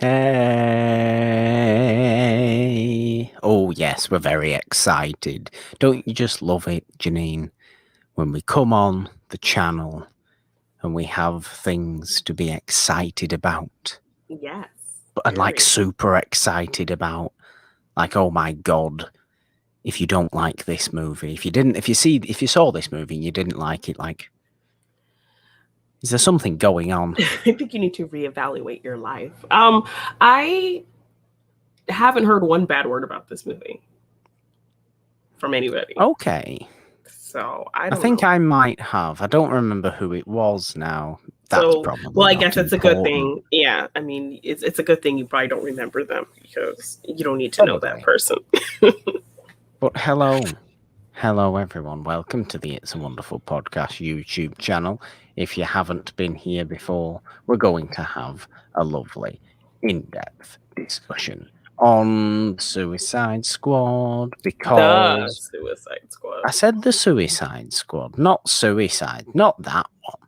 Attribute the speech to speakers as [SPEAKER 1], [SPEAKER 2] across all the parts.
[SPEAKER 1] Hey. Oh, yes, we're very excited. Don't you just love it, Janine, when we come on the channel and we have things to be excited about?
[SPEAKER 2] Yes.
[SPEAKER 1] And like super excited about. Like, oh my God, if you don't like this movie, if you saw this movie and you didn't like it, like, is there something going on?
[SPEAKER 2] I think you need to reevaluate your life. I haven't heard one bad word about this movie from anybody.
[SPEAKER 1] Okay.
[SPEAKER 2] So
[SPEAKER 1] I think I might have. I don't remember who it was now. That's probably
[SPEAKER 2] well, I guess
[SPEAKER 1] not
[SPEAKER 2] it's a good
[SPEAKER 1] important.
[SPEAKER 2] thing. Yeah, I mean, it's a good thing you probably don't remember them because you don't need to know that person.
[SPEAKER 1] But hello everyone. Welcome to the It's a Wonderful Podcast YouTube channel. If you haven't been here before, we're going to have a lovely, in-depth discussion on Suicide Squad because
[SPEAKER 2] the Suicide Squad.
[SPEAKER 1] I said the Suicide Squad, not Suicide, not that one.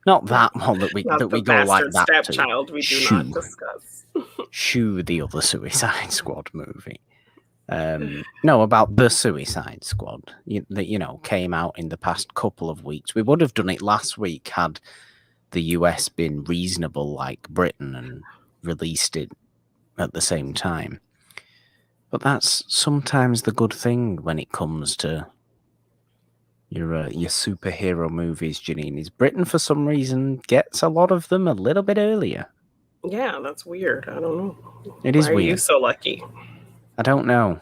[SPEAKER 1] Not that one that we go like that
[SPEAKER 2] stepchild
[SPEAKER 1] to.
[SPEAKER 2] We do not discuss.
[SPEAKER 1] Shoo the other Suicide Squad movie. No, about the Suicide Squad that came out in the past couple of weeks. We would have done it last week had the US been reasonable like Britain and released it at the same time. But that's sometimes the good thing when it comes to your superhero movies, Janine, is Britain for some reason gets a lot of them a little bit earlier.
[SPEAKER 2] Yeah, that's weird. I don't know.
[SPEAKER 1] It is
[SPEAKER 2] weird. Why are you so lucky?
[SPEAKER 1] I don't know.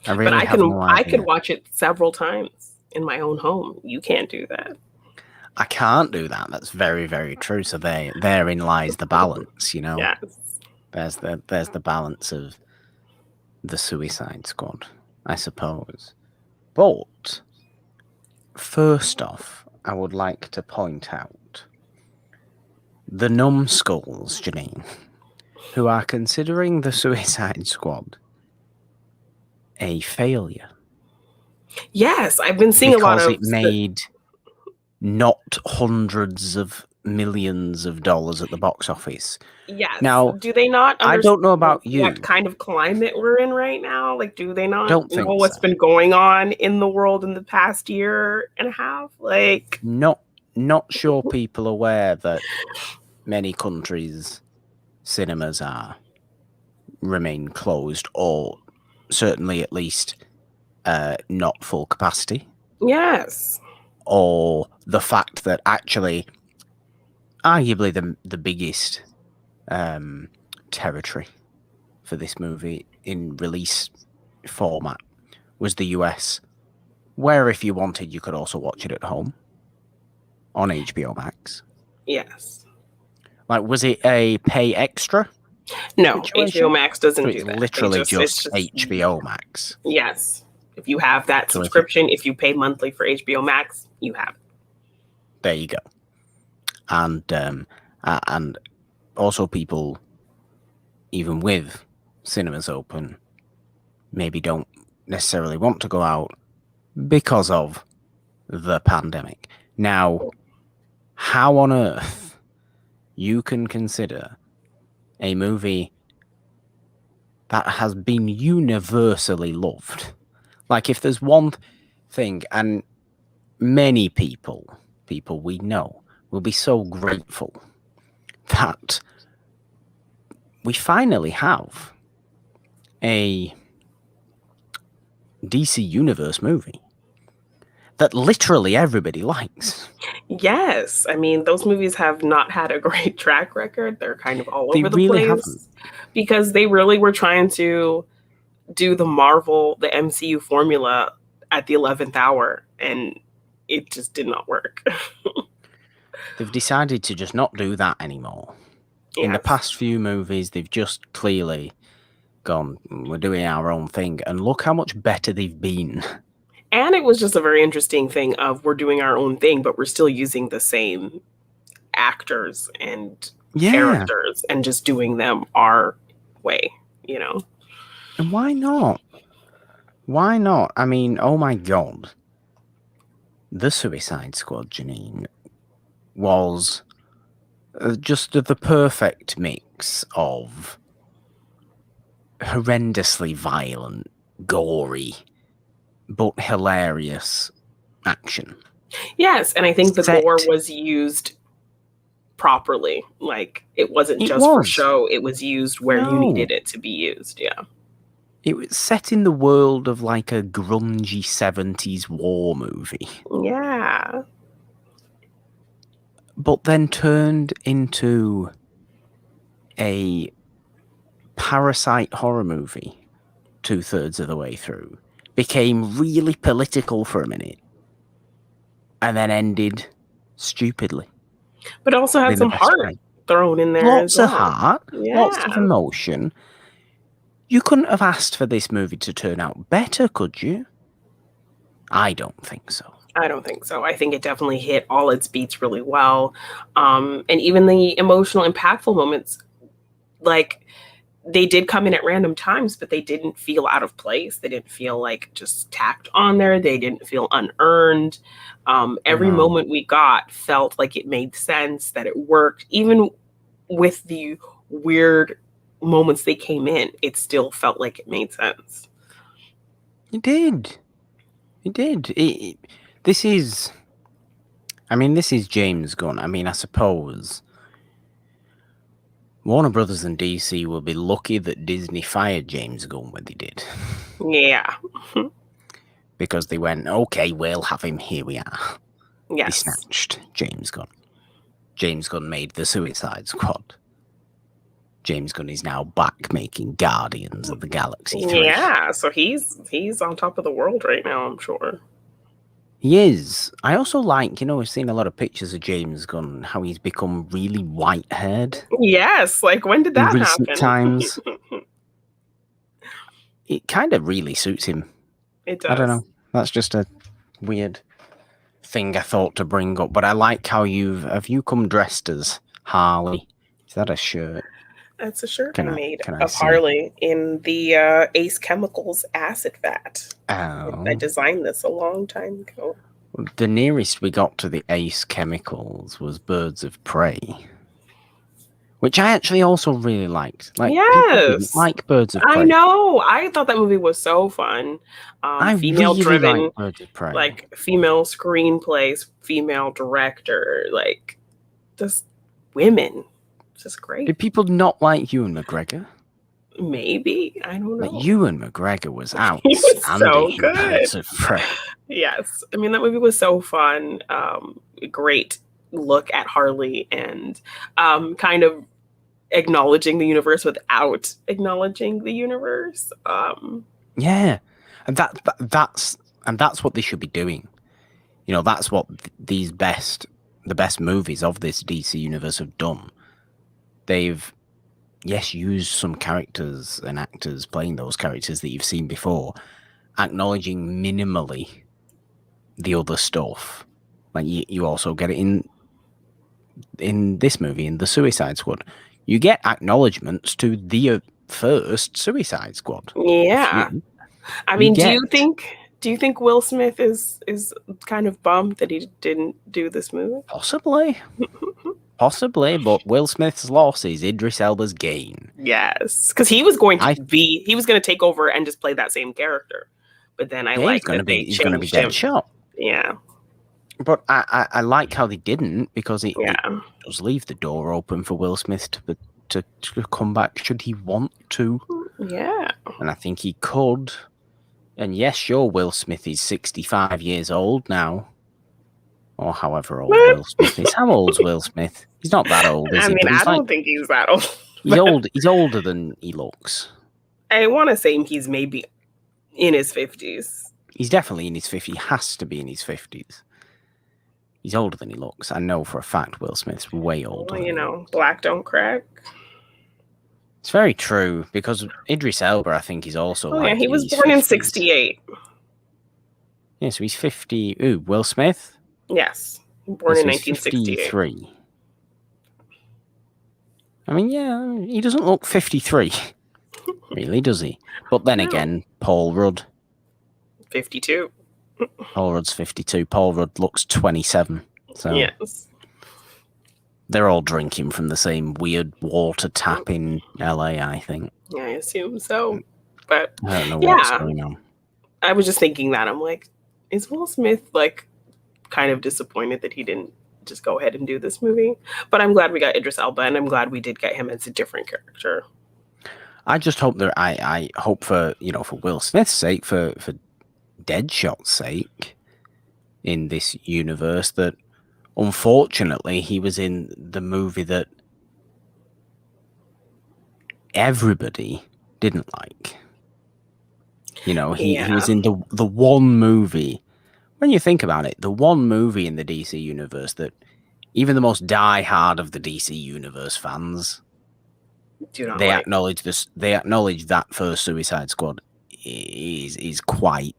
[SPEAKER 1] I really
[SPEAKER 2] but I
[SPEAKER 1] have no idea.
[SPEAKER 2] I could watch it several times in my own home. You can't do that.
[SPEAKER 1] I can't do that. That's very, very true. So therein lies the balance, you know.
[SPEAKER 2] Yes.
[SPEAKER 1] There's the balance of the Suicide Squad, I suppose. But first off, I would like to point out the numbskulls, Janine, who are considering the Suicide Squad a failure.
[SPEAKER 2] Yes, I've been seeing a lot of
[SPEAKER 1] it made not hundreds of millions of dollars at the box office.
[SPEAKER 2] Yes.
[SPEAKER 1] Now,
[SPEAKER 2] do they not
[SPEAKER 1] I don't know about you.
[SPEAKER 2] What kind of climate we're in right now? Like, do they not
[SPEAKER 1] know
[SPEAKER 2] what's been going on in the world in the past year and a half? Like,
[SPEAKER 1] not sure people aware that many countries' cinemas remain closed, or certainly at least not full capacity.
[SPEAKER 2] Yes.
[SPEAKER 1] Or the fact that actually, arguably the biggest territory for this movie in release format was the US, where if you wanted, you could also watch it at home on HBO Max.
[SPEAKER 2] Yes.
[SPEAKER 1] Like, was it a pay extra?
[SPEAKER 2] No, HBO Max doesn't do that.
[SPEAKER 1] Literally it's just HBO Max.
[SPEAKER 2] Yes. If you have that subscription, if you pay monthly for HBO Max, you have it.
[SPEAKER 1] There you go. And also people, even with cinemas open, maybe don't necessarily want to go out because of the pandemic. Now, how on earth you can consider a movie that has been universally loved? Like, if there's one thing, and many people we know will be so grateful that we finally have a DC Universe movie that literally everybody likes.
[SPEAKER 2] Yes. I mean, those movies have not had a great track record. They're kind of all over the place. Haven't. Because they really were trying to do the MCU formula at the 11th hour, and it just did not work.
[SPEAKER 1] They've decided to just not do that anymore. Yes. In the past few movies, they've just clearly gone, we're doing our own thing, and look how much better they've been.
[SPEAKER 2] And it was just a very interesting thing of we're doing our own thing, but we're still using the same actors and characters and just doing them our way, you know?
[SPEAKER 1] And why not? Why not? I mean, oh my God. The Suicide Squad, Janine, was just the perfect mix mix of horrendously violent, gory, but hilarious action.
[SPEAKER 2] Yes, and I think the gore was used properly. Like, it wasn't just for show, it was used where you needed it to be used. Yeah.
[SPEAKER 1] It was set in the world of like a grungy 70s war movie.
[SPEAKER 2] Yeah.
[SPEAKER 1] But then turned into a Parasite horror movie 2/3 of the way through. Became really political for a minute. And then ended stupidly.
[SPEAKER 2] But also had some heart thrown in there.
[SPEAKER 1] Lots of heart, lots of emotion. You couldn't have asked for this movie to turn out better, could you? I don't think so.
[SPEAKER 2] I don't think so. I think it definitely hit all its beats really well. And even the emotional, impactful moments, like, they did come in at random times, but they didn't feel out of place. They didn't feel like just tacked on there. They didn't feel unearned. Every moment we got felt like it made sense, that it worked. Even with the weird moments they came in, it still felt like it made sense.
[SPEAKER 1] It did. It did. This is James Gunn. I mean, I suppose Warner Brothers and DC will be lucky that Disney fired James Gunn when they did.
[SPEAKER 2] Yeah.
[SPEAKER 1] Because they went, okay, we'll have him, here we are.
[SPEAKER 2] Yes.
[SPEAKER 1] They snatched James Gunn. James Gunn made The Suicide Squad. James Gunn is now back making Guardians of the Galaxy 3.
[SPEAKER 2] Yeah, so he's on top of the world right now, I'm sure.
[SPEAKER 1] He is. I also like, we've seen a lot of pictures of James Gunn, how he's become really white-haired.
[SPEAKER 2] Yes, like, when did that happen?
[SPEAKER 1] In recent times. It kind of really suits him.
[SPEAKER 2] It does.
[SPEAKER 1] I don't know. That's just a weird thing I thought to bring up. But I like how have you come dressed as Harley? Is that a shirt?
[SPEAKER 2] That's a shirt I made of Harley in the Ace Chemicals acid vat.
[SPEAKER 1] Oh.
[SPEAKER 2] I designed this a long time ago.
[SPEAKER 1] The nearest we got to the Ace Chemicals was Birds of Prey, which I actually also really liked. Like,
[SPEAKER 2] yes,
[SPEAKER 1] like Birds of Prey.
[SPEAKER 2] I know. I thought that movie was so fun.
[SPEAKER 1] I
[SPEAKER 2] female
[SPEAKER 1] really
[SPEAKER 2] driven,
[SPEAKER 1] like Birds of Prey.
[SPEAKER 2] Like, female screenplays, female director, like, just women. Just great.
[SPEAKER 1] Did people not like Ewan McGregor?
[SPEAKER 2] Maybe. I don't know.
[SPEAKER 1] Like, Ewan McGregor was outstanding.
[SPEAKER 2] He was so good.
[SPEAKER 1] Birds of Prey.
[SPEAKER 2] Yes. I mean, that movie was so fun. Great look at Harley and kind of acknowledging the universe without acknowledging the universe.
[SPEAKER 1] Yeah. And that's what they should be doing. That's what the best movies of this DC universe have done. They've, yes, used some characters and actors playing those characters that you've seen before, acknowledging minimally the other stuff. Like, you also get it in this movie, in The Suicide Squad. You get acknowledgements to the first Suicide Squad.
[SPEAKER 2] Yeah. I mean, do you think Will Smith is kind of bummed that he didn't do this movie?
[SPEAKER 1] Possibly. Possibly, but Will Smith's loss is Idris Elba's gain.
[SPEAKER 2] Yes, because he was going to take over and just play that same character. But then he's going to be
[SPEAKER 1] Deadshot.
[SPEAKER 2] Yeah.
[SPEAKER 1] But I like how they didn't, because it does leave the door open for Will Smith to come back should he want to.
[SPEAKER 2] Yeah.
[SPEAKER 1] And I think he could. And yes, sure, Will Smith is 65 years old now. Or however old Will Smith is. How old's Will Smith? He's not that old, is he?
[SPEAKER 2] I don't think he's that old.
[SPEAKER 1] He's older than he looks.
[SPEAKER 2] I want to say he's maybe in his 50s.
[SPEAKER 1] He's definitely in his 50s. He has to be in his 50s. He's older than he looks. I know for a fact Will Smith's way older.
[SPEAKER 2] Well, black don't crack.
[SPEAKER 1] It's very true, because Idris Elba, I think, is also
[SPEAKER 2] he was born in 68.
[SPEAKER 1] Yeah, so he's 50. Ooh, Will Smith?
[SPEAKER 2] Yes, born in 1968.
[SPEAKER 1] 53. I mean, yeah, he doesn't look 53. Really, does he? But then again, Paul Rudd.
[SPEAKER 2] 52.
[SPEAKER 1] Paul Rudd's 52. Paul Rudd looks 27. So.
[SPEAKER 2] Yes.
[SPEAKER 1] They're all drinking from the same weird water tap in LA, I think.
[SPEAKER 2] Yeah, I assume so. But
[SPEAKER 1] I don't know what's
[SPEAKER 2] yeah,
[SPEAKER 1] going on.
[SPEAKER 2] I was just thinking that. I'm like, is Will Smith like kind of disappointed that he didn't just go ahead and do this movie? But I'm glad we got Idris Elba, and I'm glad we did get him as a different character.
[SPEAKER 1] I just hope that I hope for for Will Smith's sake, for Deadshot's sake, in this universe, that unfortunately he was in the movie that everybody didn't like. He was in the one movie, when you think about it, the one movie in the DC universe that even the most die-hard of the DC universe fans acknowledge this. They acknowledge that first Suicide Squad is quite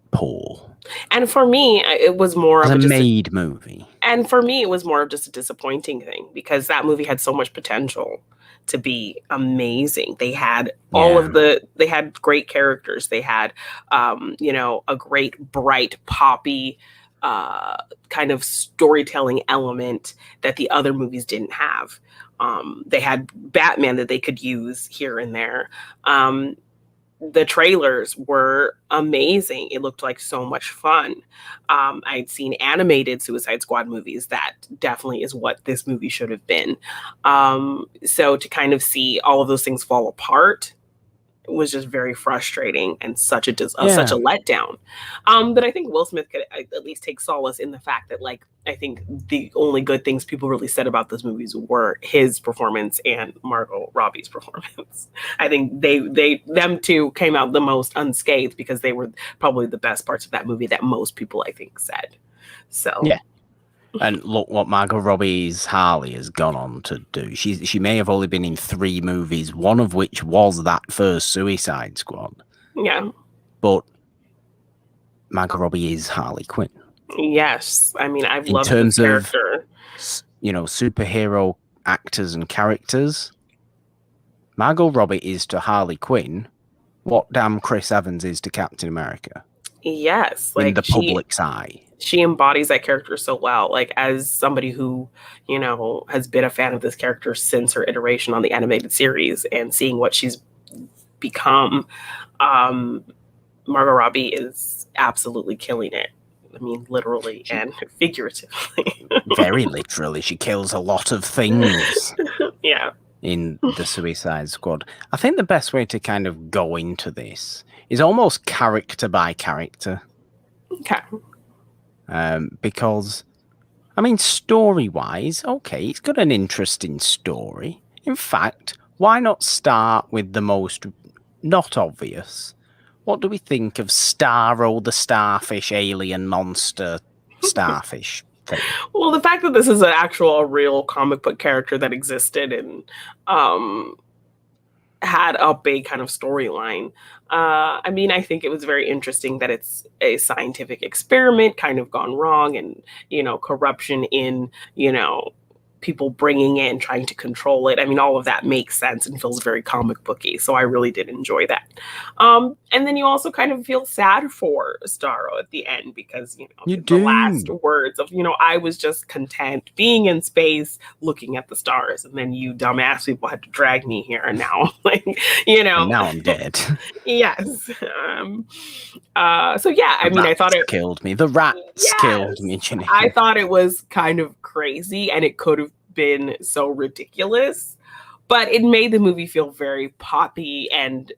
[SPEAKER 1] poor.
[SPEAKER 2] And for me, it was more
[SPEAKER 1] of
[SPEAKER 2] a
[SPEAKER 1] made movie.
[SPEAKER 2] And for me, it was more of just a disappointing thing, because that movie had so much potential to be amazing. They had they had great characters. They had, a great, bright, poppy kind of storytelling element that the other movies didn't have. They had Batman that they could use here and there. The trailers were amazing. It looked like so much fun. I'd seen animated Suicide Squad movies. That definitely is what this movie should have been. So to kind of see all of those things fall apart was just very frustrating and such a letdown. But I think Will Smith could at least take solace in the fact that, like, I think the only good things people really said about those movies were his performance and Margot Robbie's performance. I think them two came out the most unscathed, because they were probably the best parts of that movie that most people, I think, said. So
[SPEAKER 1] yeah. And look what Margot Robbie's Harley has gone on to do. She may have only been in 3 movies, one of which was that first Suicide Squad.
[SPEAKER 2] Yeah.
[SPEAKER 1] But Margot Robbie is Harley Quinn.
[SPEAKER 2] Yes. I mean, I've loved this character.
[SPEAKER 1] Superhero actors and characters, Margot Robbie is to Harley Quinn what damn Chris Evans is to Captain America.
[SPEAKER 2] Yes.
[SPEAKER 1] In the public's eye.
[SPEAKER 2] She embodies that character so well. Like, as somebody who, has been a fan of this character since her iteration on the animated series, and seeing what she's become, Margot Robbie is absolutely killing it. I mean, literally and figuratively.
[SPEAKER 1] Very literally. She kills a lot of things.
[SPEAKER 2] Yeah.
[SPEAKER 1] In the Suicide Squad. I think the best way to kind of go into this is almost character by character.
[SPEAKER 2] Okay.
[SPEAKER 1] Because, I mean, story-wise, okay, it's got an interesting story. In fact, why not start with the most not obvious? What do we think of Starro, the starfish alien monster starfish thing?
[SPEAKER 2] Well, the fact that this is a real comic book character that existed and had a big kind of storyline. I mean, I think it was very interesting that it's a scientific experiment kind of gone wrong, and, corruption in, people bringing it and trying to control it. I mean, all of that makes sense and feels very comic booky. So I really did enjoy that. And then you also kind of feel sad for Starro at the end, because, the last words of, I was just content being in space, looking at the stars. And then you dumbass people had to drag me here. And now, and
[SPEAKER 1] now I'm dead.
[SPEAKER 2] Yes. So yeah, I mean, I thought it
[SPEAKER 1] killed me. The rats killed me.
[SPEAKER 2] I thought it was kind of crazy, and it could have been so ridiculous, but it made the movie feel very poppy, and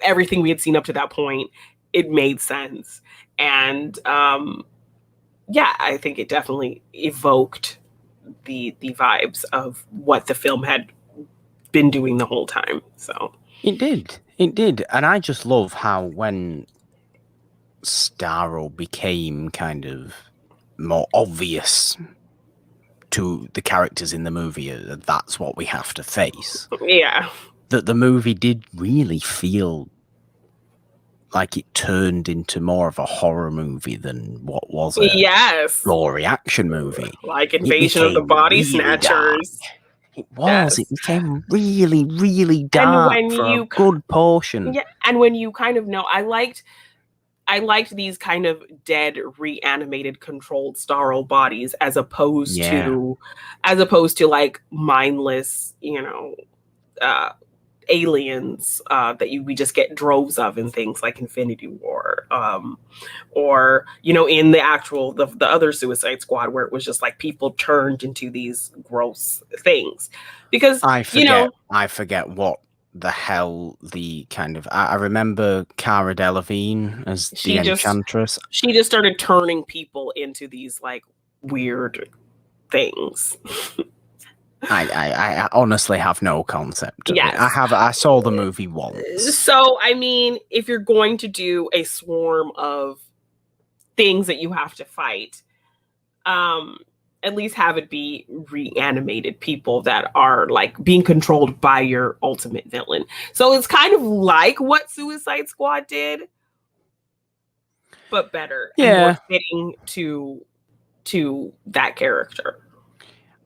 [SPEAKER 2] everything we had seen up to that point, it made sense. And I think it definitely evoked the vibes of what the film had been doing the whole time. So
[SPEAKER 1] it did. And I just love how when Starro became kind of more obvious to the characters in the movie, that's what we have to face.
[SPEAKER 2] Yeah.
[SPEAKER 1] That the movie did really feel like it turned into more of a horror movie than what was a gory action movie.
[SPEAKER 2] Like Invasion of the Body Snatchers.
[SPEAKER 1] It was. Yes. It became really, really dark for a good portion.
[SPEAKER 2] Yeah, and when you kind of know, I I liked these kind of dead, reanimated, controlled Starro bodies as opposed to like mindless, aliens that we just get droves of in things like Infinity War, or in the actual the other Suicide Squad, where it was just like people turned into these gross things. Because
[SPEAKER 1] I forget what the hell the kind of I remember Cara Delevingne as the Enchantress.
[SPEAKER 2] She just started turning people into these like weird things.
[SPEAKER 1] I honestly have no concept of it. I saw the movie once.
[SPEAKER 2] So, I mean, if you're going to do a swarm of things that you have to fight, at least have it be reanimated people that are like being controlled by your ultimate villain. So it's kind of like what Suicide Squad did, but better and more fitting to that character.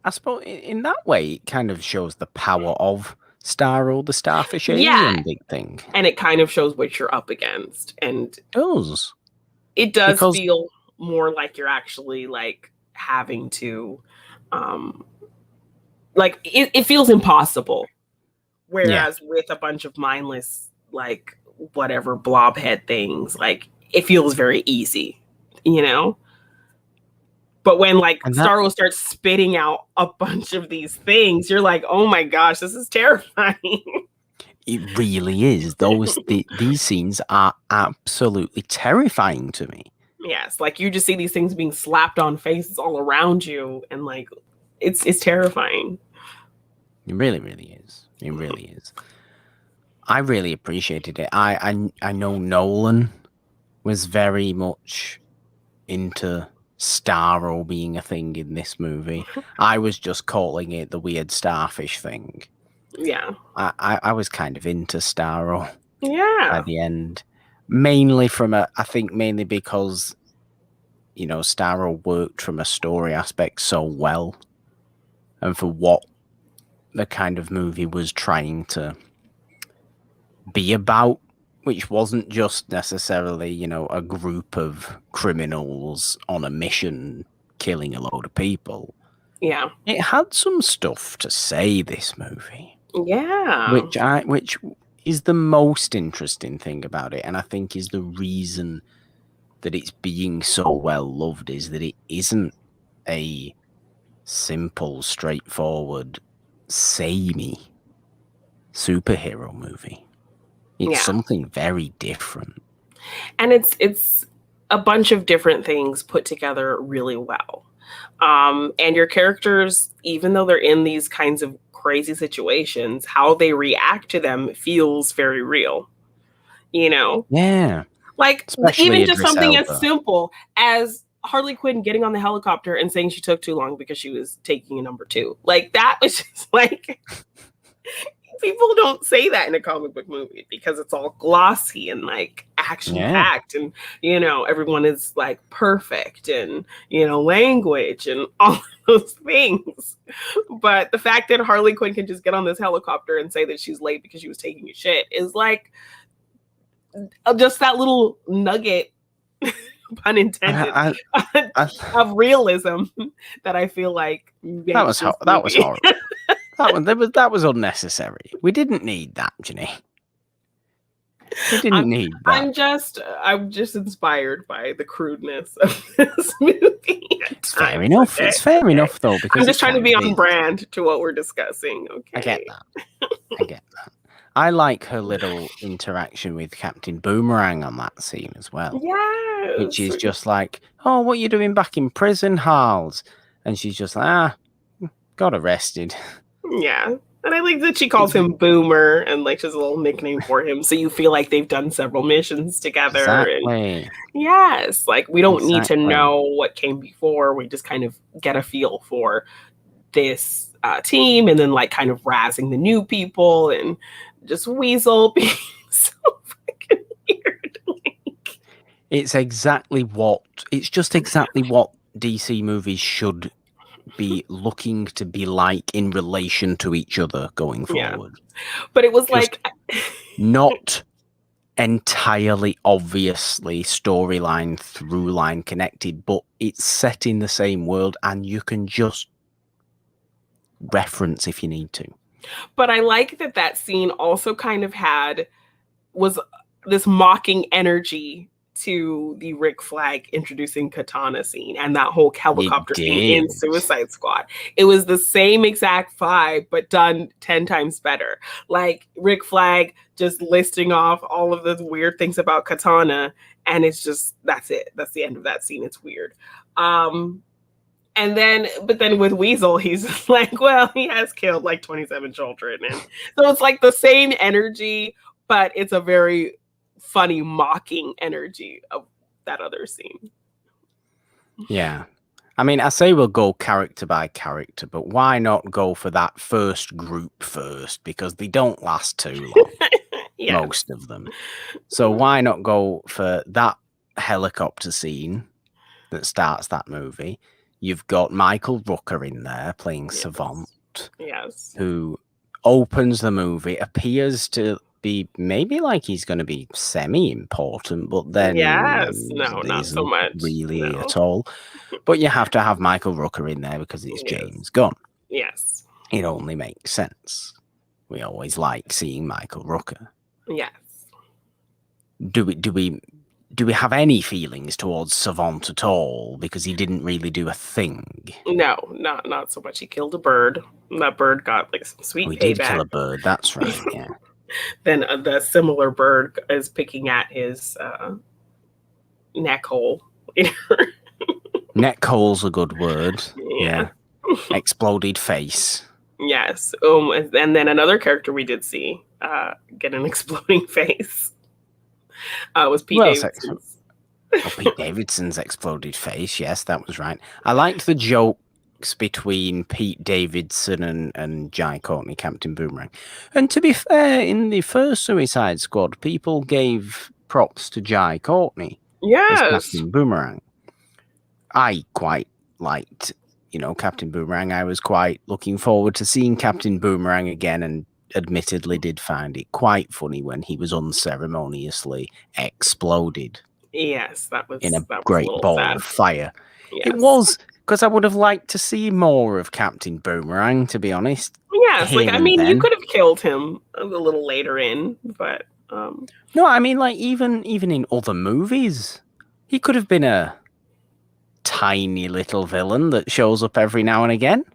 [SPEAKER 1] I suppose in that way, it kind of shows the power of Starro, the starfish alien big thing.
[SPEAKER 2] And it kind of shows what you're up against. And it does feel more like you're actually like having to, like it feels impossible. Whereas with a bunch of mindless, like whatever blob head things, like it feels very easy, But when like Starro starts spitting out a bunch of these things, you're like, oh my gosh, this is terrifying.
[SPEAKER 1] It really is. These scenes are absolutely terrifying to me.
[SPEAKER 2] Yes, like you just see these things being slapped on faces all around you, and like it's terrifying.
[SPEAKER 1] It really, really is. It really is. I really appreciated it. I know Nolan was very much into Starro being a thing in this movie. I was just calling it the weird starfish thing.
[SPEAKER 2] Yeah.
[SPEAKER 1] I was kind of into Starro.
[SPEAKER 2] Yeah.
[SPEAKER 1] At the end. Mainly because, Starro worked from a story aspect so well. And for what the kind of movie was trying to be about, which wasn't just necessarily, a group of criminals on a mission killing a load of people.
[SPEAKER 2] Yeah.
[SPEAKER 1] It had some stuff to say, this movie.
[SPEAKER 2] Yeah.
[SPEAKER 1] Which is the most interesting thing about it, and I think is the reason that it's being so well loved, is that it isn't a simple, straightforward, samey superhero movie. It's something very different.
[SPEAKER 2] And it's a bunch of different things put together really well. And your characters, even though they're in these kinds of crazy situations, how they react to them feels very real.
[SPEAKER 1] Yeah.
[SPEAKER 2] Like even just something as simple as Harley Quinn getting on the helicopter and saying she took too long because she was taking a number 2. Like that was just like people don't say that in a comic book movie because it's all glossy and like action packed and everyone is like perfect and language and all those things. But the fact that Harley Quinn can just get on this helicopter and say that she's late because she was taking a shit is like just that little nugget, pun intended, of realism that I feel like
[SPEAKER 1] that was horrible. That was unnecessary. We didn't need that, Jenny. We didn't need that.
[SPEAKER 2] I'm just inspired by the crudeness of this movie.
[SPEAKER 1] It's fair enough. It's fair enough, though, because
[SPEAKER 2] I'm just trying to be on brand to what we're discussing. Okay,
[SPEAKER 1] I get that. I like her little interaction with Captain Boomerang on that scene as well.
[SPEAKER 2] Yes.
[SPEAKER 1] Which is just like, oh, what are you doing back in prison, Harles? And she's just like, got arrested.
[SPEAKER 2] Yeah. And I like that she calls him Boomer and like just a little nickname for him. So you feel like they've done several missions together.
[SPEAKER 1] Exactly.
[SPEAKER 2] And yes. Like we don't need to know what came before. We just kind of get a feel for this team and then like kind of razzing the new people and just Weasel being so fucking weird.
[SPEAKER 1] It's just exactly what DC movies should be looking to be like in relation to each other going forward.
[SPEAKER 2] But it was just like
[SPEAKER 1] not entirely obviously storyline through line connected, but it's set in the same world and you can just reference if you need to.
[SPEAKER 2] But I like that scene also kind of was this mocking energy to the Rick Flag introducing Katana scene and that whole helicopter scene in Suicide Squad. It was the same exact vibe, but done 10 times better. Like Rick Flag just listing off all of the weird things about Katana, and it's just, that's it. That's the end of that scene. It's weird. But then with Weasel, he's just like, well, he has killed like 27 children. And so it's like the same energy, but it's a very funny, mocking energy of that other scene.
[SPEAKER 1] Yeah. I mean, I say we'll go character by character, but why not go for that first group first? Because they don't last too long, yes. Most of them. So why not go for that helicopter scene that starts that movie? You've got Michael Rooker in there playing Savant,
[SPEAKER 2] yes,
[SPEAKER 1] who opens the movie, appears to be maybe like he's going to be semi-important, but then
[SPEAKER 2] not so much
[SPEAKER 1] really at all. But you have to have Michael Rooker in there because it's James Gunn.
[SPEAKER 2] Yes,
[SPEAKER 1] it only makes sense. We always like seeing Michael Rooker.
[SPEAKER 2] Yes.
[SPEAKER 1] Do we have any feelings towards Savant at all? Because he didn't really do a thing.
[SPEAKER 2] No, not so much. He killed a bird. That bird got like some sweet payback.
[SPEAKER 1] He did kill a bird. That's right. Yeah.
[SPEAKER 2] Then the similar bird is picking at his neck hole.
[SPEAKER 1] Neck hole's a good word. Yeah. Exploded face.
[SPEAKER 2] Yes. And then another character we did see get an exploding face. Was Pete Davidson's.
[SPEAKER 1] Pete Davidson's exploded face. Yes, that was right. I liked the jokes between Pete Davidson and Jai Courtney, Captain Boomerang. And to be fair, in the first Suicide Squad, people gave props to Jai Courtney as Captain Boomerang. I quite liked, Captain Boomerang. I was quite looking forward to seeing Captain Boomerang again, and admittedly did find it quite funny when he was unceremoniously exploded.
[SPEAKER 2] Yes, that was
[SPEAKER 1] in a great ball of fire.
[SPEAKER 2] Yes.
[SPEAKER 1] It was, because I would have liked to see more of Captain Boomerang, to be honest.
[SPEAKER 2] Yes, you could have killed him a little later in, but
[SPEAKER 1] no, I mean, like even in other movies, he could have been a tiny little villain that shows up every now and again.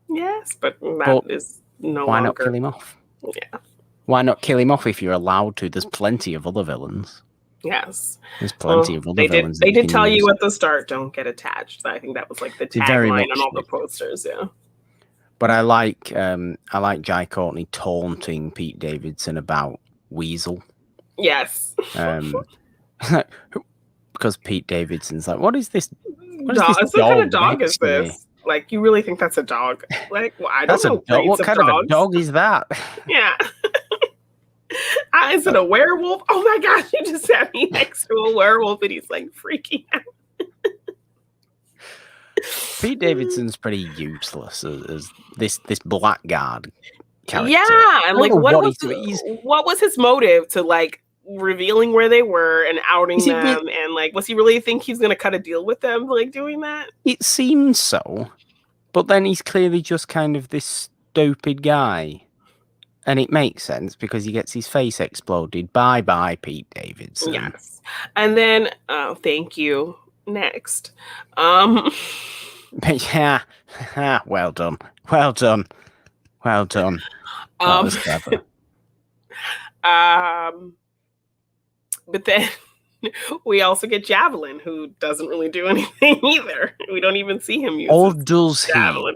[SPEAKER 2] Yes, but that is no
[SPEAKER 1] why
[SPEAKER 2] longer.
[SPEAKER 1] Not kill him off?
[SPEAKER 2] Yeah.
[SPEAKER 1] Why not kill him off if you're allowed to? There's plenty of other villains.
[SPEAKER 2] Yes.
[SPEAKER 1] There's plenty of other villains.
[SPEAKER 2] They did tell you at the start, don't get attached. I think that was like the tagline on all the posters, yeah.
[SPEAKER 1] But I like Jai Courtney taunting Pete Davidson about Weasel.
[SPEAKER 2] Yes.
[SPEAKER 1] Because Pete Davidson's like, what is this?
[SPEAKER 2] What kind of dog is this? Like, you really think that's a dog? Like, well, I don't know.
[SPEAKER 1] What kind of a dog is that?
[SPEAKER 2] Yeah. Is it a werewolf? Oh my gosh, you just had me next to a werewolf and he's like freaking out.
[SPEAKER 1] Pete Davidson's pretty useless as this blackguard character.
[SPEAKER 2] Yeah, and like what was his motive to like revealing where they were and outing them, and like was he really think he's gonna cut a deal with them like doing that?
[SPEAKER 1] It seems so, but then he's clearly just kind of this stupid guy. And it makes sense because he gets his face exploded. Bye, Pete Davidson.
[SPEAKER 2] Yes. And then, thank you. Next.
[SPEAKER 1] But yeah. Well done. That was clever.
[SPEAKER 2] But then we also get Javelin, who doesn't really do anything either. We don't even see him use
[SPEAKER 1] or does
[SPEAKER 2] Javelin.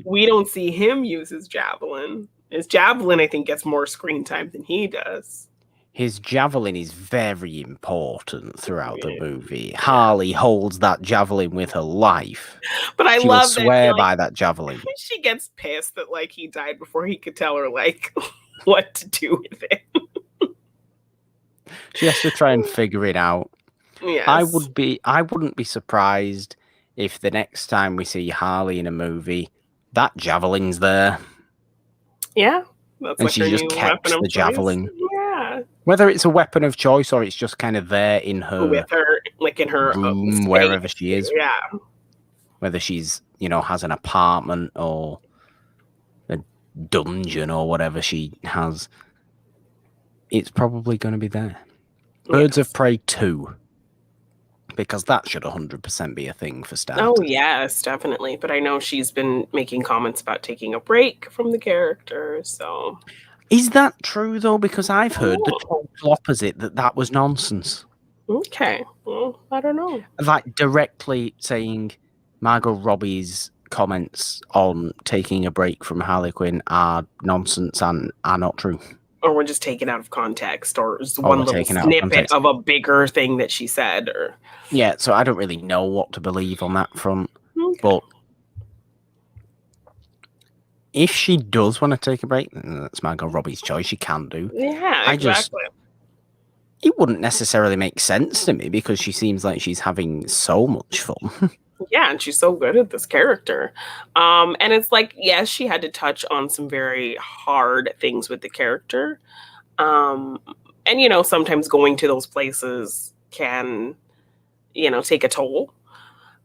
[SPEAKER 2] We don't see him use his javelin. His javelin, I think, gets more screen time than he does.
[SPEAKER 1] His javelin is very important throughout the movie. Harley holds that javelin with her life.
[SPEAKER 2] But I love
[SPEAKER 1] that. She will swear by that javelin.
[SPEAKER 2] She gets pissed that like he died before he could tell her like what to do with it.
[SPEAKER 1] She has to try and figure it out.
[SPEAKER 2] Yes.
[SPEAKER 1] I wouldn't be surprised if the next time we see Harley in a movie, that javelin's there.
[SPEAKER 2] Yeah.
[SPEAKER 1] And she just kept the javelin.
[SPEAKER 2] Yeah.
[SPEAKER 1] Whether it's a weapon of choice or it's just kind of there in her
[SPEAKER 2] with her, like in her
[SPEAKER 1] room,
[SPEAKER 2] space.
[SPEAKER 1] wherever she is.
[SPEAKER 2] Yeah.
[SPEAKER 1] Whether she's, has an apartment or a dungeon or whatever she has, it's probably going to be there. Birds of Prey 2. Because that should 100% be a thing for starters.
[SPEAKER 2] Oh, yes, definitely. But I know she's been making comments about taking a break from the character, so...
[SPEAKER 1] Is that true, though? Because I've heard the total opposite, that was nonsense.
[SPEAKER 2] Okay. Well, I don't know.
[SPEAKER 1] Like, directly saying Margot Robbie's comments on taking a break from Harley Quinn are nonsense and are not true.
[SPEAKER 2] Or we're just taken out of context, or just one little snippet of a bigger thing that she said. Or
[SPEAKER 1] yeah, so I don't really know what to believe on that front. Okay. But if she does want to take a break, that's Margot Robbie's choice. She can do.
[SPEAKER 2] Yeah, exactly.
[SPEAKER 1] It wouldn't necessarily make sense to me because she seems like she's having so much fun.
[SPEAKER 2] Yeah, and she's so good at this character. And it's like, yes, she had to touch on some very hard things with the character. And, sometimes going to those places can, take a toll.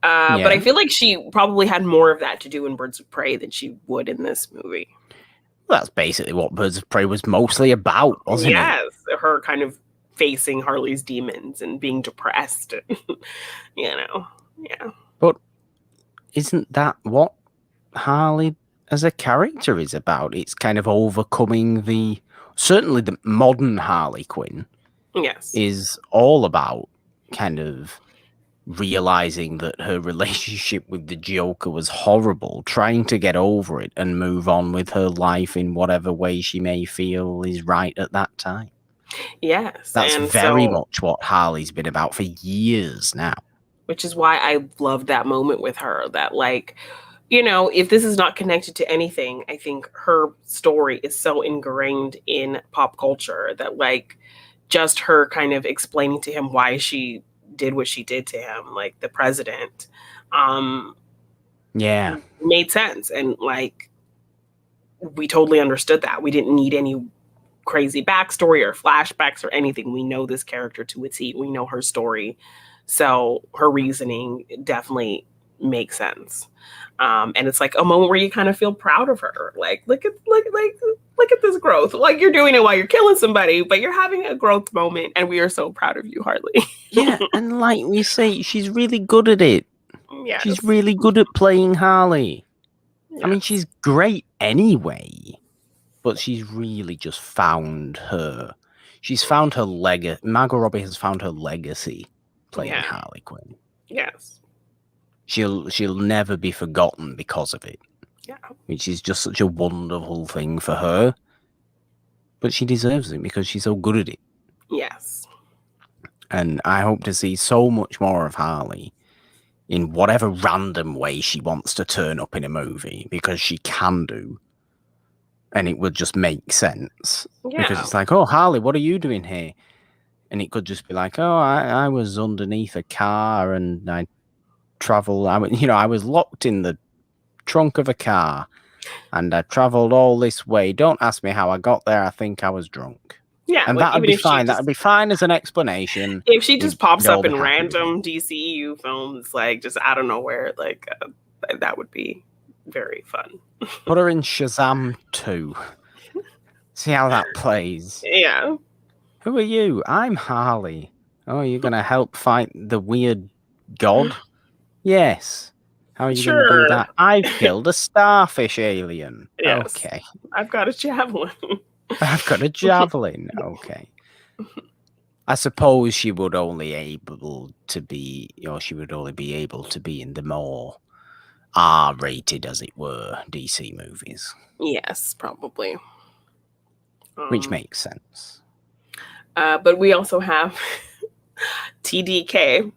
[SPEAKER 2] But I feel like she probably had more of that to do in Birds of Prey than she would in this movie.
[SPEAKER 1] Well, that's basically what Birds of Prey was mostly about, wasn't it?
[SPEAKER 2] Yes, her kind of facing Harley's demons and being depressed. Yeah.
[SPEAKER 1] But isn't that what Harley as a character is about? It's kind of overcoming certainly the modern Harley Quinn.
[SPEAKER 2] Yes.
[SPEAKER 1] Is all about kind of realizing that her relationship with the Joker was horrible, trying to get over it and move on with her life in whatever way she may feel is right at that time.
[SPEAKER 2] Yes.
[SPEAKER 1] That's very much what Harley's been about for years now.
[SPEAKER 2] Which is why I love that moment with her, that if this is not connected to anything, I think her story is so ingrained in pop culture that just her kind of explaining to him why she did what she did to him, like the president, made sense. And we totally understood that. We didn't need any crazy backstory or flashbacks or anything. We know this character to a T. We know her story. So her reasoning definitely makes sense. And it's like a moment where you kind of feel proud of her. Look at this growth. You're doing it while you're killing somebody, but you're having a growth moment, and we are so proud of you, Harley.
[SPEAKER 1] Yeah, and like we say, she's really good at it.
[SPEAKER 2] Yes.
[SPEAKER 1] She's really good at playing Harley. Yes. I mean, she's great anyway, but she's really just found her. She's found her legacy. Margot Robbie has found her legacy playing Harley Quinn.
[SPEAKER 2] Yes.
[SPEAKER 1] She'll never be forgotten because of it.
[SPEAKER 2] Yeah.
[SPEAKER 1] Which is just such a wonderful thing for her. But she deserves it because she's so good at it.
[SPEAKER 2] Yes.
[SPEAKER 1] And I hope to see so much more of Harley in whatever random way she wants to turn up in a movie, because she can do. And it would just make sense.
[SPEAKER 2] Yeah.
[SPEAKER 1] Because it's like, oh, Harley, what are you doing here? And it could just be like, oh, I was underneath a car and I traveled. I was locked in the trunk of a car and I traveled all this way. Don't ask me how I got there. I think I was drunk.
[SPEAKER 2] Yeah,
[SPEAKER 1] and that would be fine. That would be fine as an explanation.
[SPEAKER 2] If she just pops up in random DCEU films, just out of nowhere, that would be very fun.
[SPEAKER 1] Put her in Shazam 2. See how that plays.
[SPEAKER 2] Yeah.
[SPEAKER 1] Who are you? I'm Harley. Oh, you're going to help fight the weird god? Yes. How are you going to do that? I've killed a starfish alien. Yes. Okay.
[SPEAKER 2] I've got a javelin.
[SPEAKER 1] I've got a javelin. Okay. I suppose she would only able to be, she would only be able to be in the more R-rated, as it were, DC movies.
[SPEAKER 2] Yes, probably.
[SPEAKER 1] Which makes sense.
[SPEAKER 2] But we also have TDK.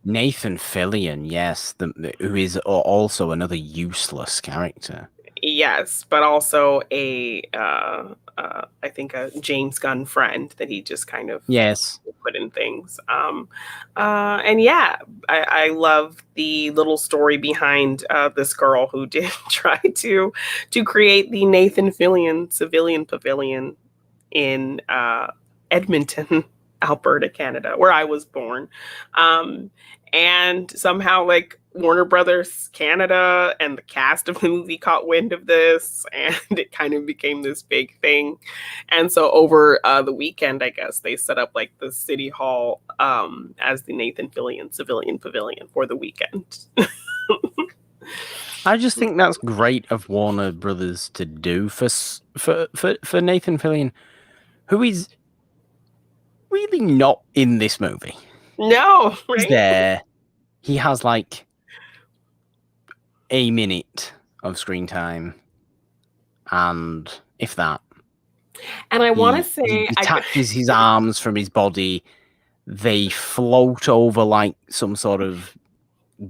[SPEAKER 1] Nathan Fillion, yes, who is also another useless character.
[SPEAKER 2] Yes, but also I think a James Gunn friend that he just kind of put in things. And yeah, I love the little story behind this girl who did try to create the Nathan Fillion Civilian Pavilion in Edmonton, Alberta, Canada, where I was born. And somehow, like, Warner Brothers Canada and the cast of the movie caught wind of this, and it kind of became this big thing. And so over the weekend, I guess, they set up like the City Hall as the Nathan Fillion Civilian Pavilion for the weekend.
[SPEAKER 1] I just think that's great of Warner Brothers to do for Nathan Fillion, who is really not in this movie.
[SPEAKER 2] No, right?
[SPEAKER 1] He's there. He has like a minute of screen time, and if that.
[SPEAKER 2] And I want to say
[SPEAKER 1] he detaches his arms from his body. They float over like some sort of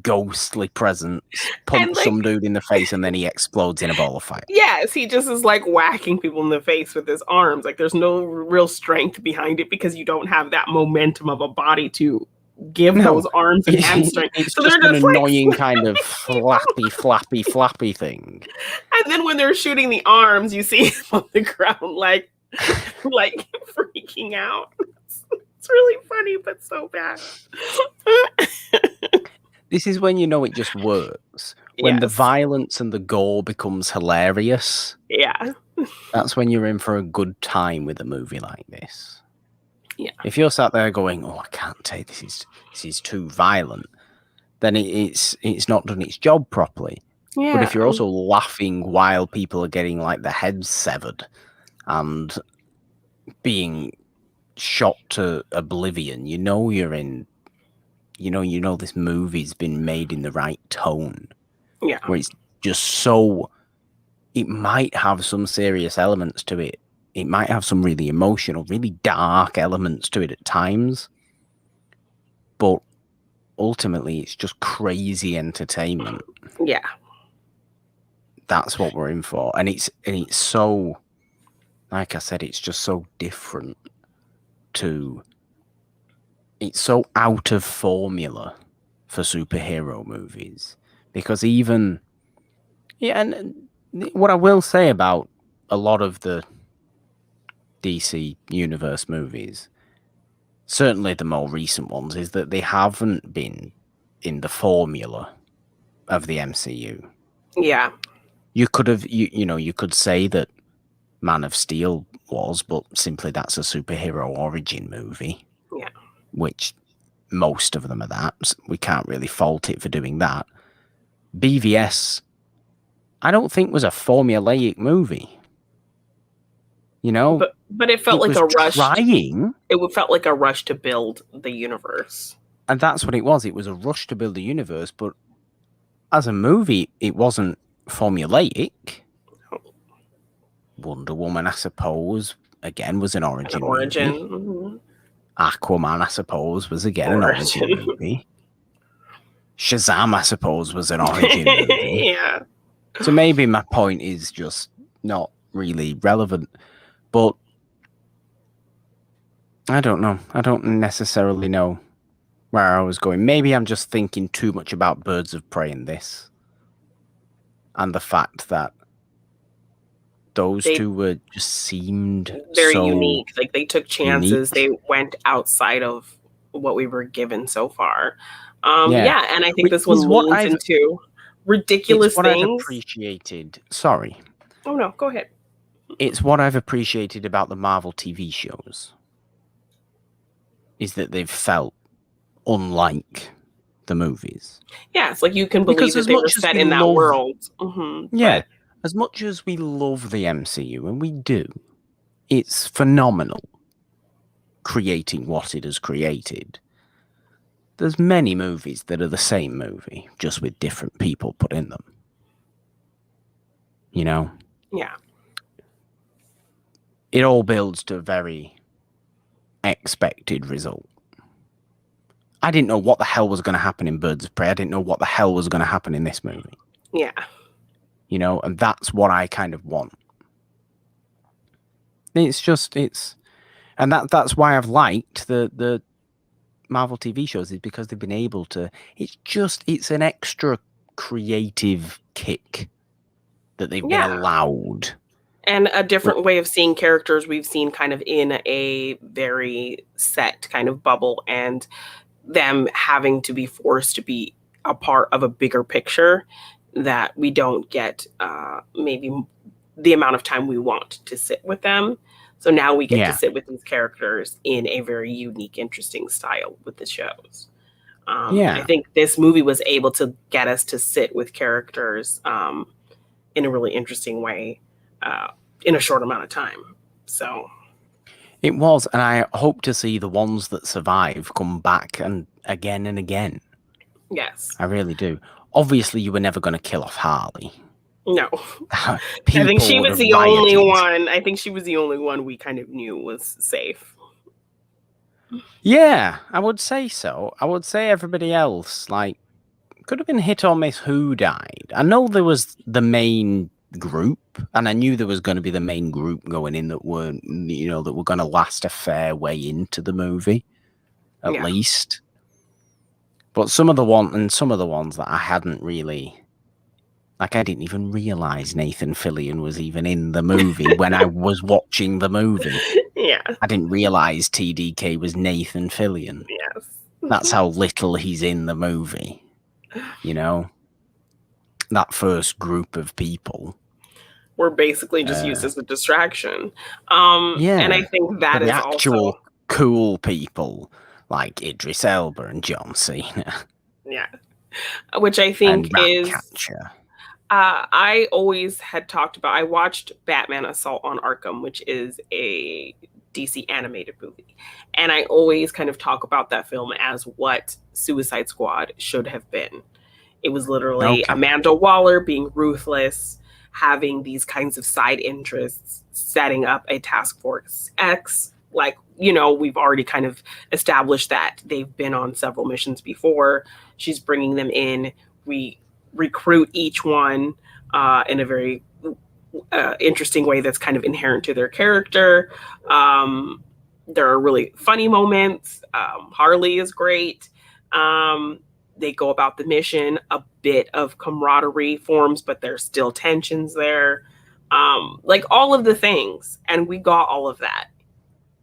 [SPEAKER 1] ghostly presence, punch some dude in the face, and then he explodes in a ball of fire.
[SPEAKER 2] Yes, he just is like whacking people in the face with his arms. Like there's no real strength behind it because you don't have that momentum of a body to give those arms and hamstrings.
[SPEAKER 1] It's so just an annoying kind of flappy thing.
[SPEAKER 2] And then when they're shooting the arms, you see him on the ground like freaking out. It's really funny, but so bad.
[SPEAKER 1] This is when you know it just works. When the violence and the gore becomes hilarious.
[SPEAKER 2] Yeah.
[SPEAKER 1] That's when you're in for a good time with a movie like this.
[SPEAKER 2] Yeah.
[SPEAKER 1] If you're sat there going, "Oh, I can't take this is too violent," then it's not done its job properly. Yeah. But if you're also laughing while people are getting like their heads severed and being shot to oblivion, you know you're in. You know this movie's been made in the right tone.
[SPEAKER 2] Yeah.
[SPEAKER 1] Where it's just so. It might have some serious elements to it. It might have some really emotional, really dark elements to it at times. But ultimately, it's just crazy entertainment.
[SPEAKER 2] Yeah.
[SPEAKER 1] That's what we're in for. And it's so, like I said, it's just so different to... It's so out of formula for superhero movies. Because even... Yeah, and what I will say about a lot of the DC Universe movies, certainly the more recent ones, is that they haven't been in the formula of the MCU.
[SPEAKER 2] Yeah.
[SPEAKER 1] You could have, you could say that Man of Steel was, but simply that's a superhero origin movie.
[SPEAKER 2] Yeah.
[SPEAKER 1] Which most of them are that. We can't really fault it for doing that. BVS, I don't think was a formulaic movie. You know?
[SPEAKER 2] But it felt like a rush.
[SPEAKER 1] Trying.
[SPEAKER 2] It felt like a rush to build the universe.
[SPEAKER 1] And that's what it was. It was a rush to build the universe, but as a movie, it wasn't formulaic. Wonder Woman, I suppose, again, was an origin movie.
[SPEAKER 2] Mm-hmm.
[SPEAKER 1] Aquaman, I suppose, was again an origin movie. Shazam, I suppose, was an origin movie.
[SPEAKER 2] Yeah.
[SPEAKER 1] So maybe my point is just not really relevant. But I don't know. I don't necessarily know where I was going. Maybe I'm just thinking too much about Birds of Prey in this. And the fact that those two were just seemed
[SPEAKER 2] very
[SPEAKER 1] so
[SPEAKER 2] unique. Like they took chances. They went outside of what we were given so far. Yeah, and I think this one leans into ridiculous things.
[SPEAKER 1] I've appreciated. Sorry.
[SPEAKER 2] Oh no, go ahead.
[SPEAKER 1] It's what I've appreciated about the Marvel TV shows. Is that they've felt unlike the movies.
[SPEAKER 2] Yeah, it's like you can believe that they were set in that world. Mm-hmm,
[SPEAKER 1] yeah. As much as we love the MCU, and we do, it's phenomenal creating what it has created. There's many movies that are the same movie, just with different people put in them. You know?
[SPEAKER 2] Yeah.
[SPEAKER 1] It all builds to a very expected result. I didn't know what the hell was going to happen in Birds of Prey. I didn't know what the hell was going to happen in this movie.
[SPEAKER 2] Yeah.
[SPEAKER 1] You know, and that's what I kind of want. And that's why I've liked the Marvel TV shows, is because they've been able to, it's an extra creative kick that they've been allowed
[SPEAKER 2] And a different way of seeing characters we've seen kind of in a very set kind of bubble, and them having to be forced to be a part of a bigger picture that we don't get maybe the amount of time we want to sit with them. So now we get to sit with these characters in a very unique, interesting style with the shows. I think this movie was able to get us to sit with characters in a really interesting way in a short amount of time. So
[SPEAKER 1] it was, and I hope to see the ones that survive come back and again.
[SPEAKER 2] Yes,
[SPEAKER 1] I really do. Obviously, you were never going to kill off Harley.
[SPEAKER 2] No, I think she was the only one. I think she was the only one we kind of knew was safe.
[SPEAKER 1] Yeah, I would say so. I would say everybody else, like, could have been hit or miss who died. I know there was the main group, and I knew there was going to be the main group going in that weren't, that were going to last a fair way into the movie, at least. But some of the ones that I hadn't really, like, I didn't even realize Nathan Fillion was even in the movie when I was watching the movie.
[SPEAKER 2] Yeah.
[SPEAKER 1] I didn't realize TDK was Nathan Fillion.
[SPEAKER 2] Yes.
[SPEAKER 1] That's how little he's in the movie. That first group of people
[SPEAKER 2] were basically just used as a distraction. And I think that is
[SPEAKER 1] actual
[SPEAKER 2] also
[SPEAKER 1] cool people like Idris Elba and John Cena.
[SPEAKER 2] Yeah. Which I think is
[SPEAKER 1] Ratcatcher.
[SPEAKER 2] I always had talked about, I watched Batman Assault on Arkham, which is a DC animated movie. And I always kind of talk about that film as what Suicide Squad should have been. It was literally Amanda Waller being ruthless, having these kinds of side interests, setting up a Task Force X. Like, we've already kind of established that they've been on several missions before. She's bringing them in. We recruit each one in a very interesting way that's kind of inherent to their character. There are really funny moments. Harley is great. They go about the mission. A bit of camaraderie forms, but there's still tensions there. Like all of the things. And we got all of that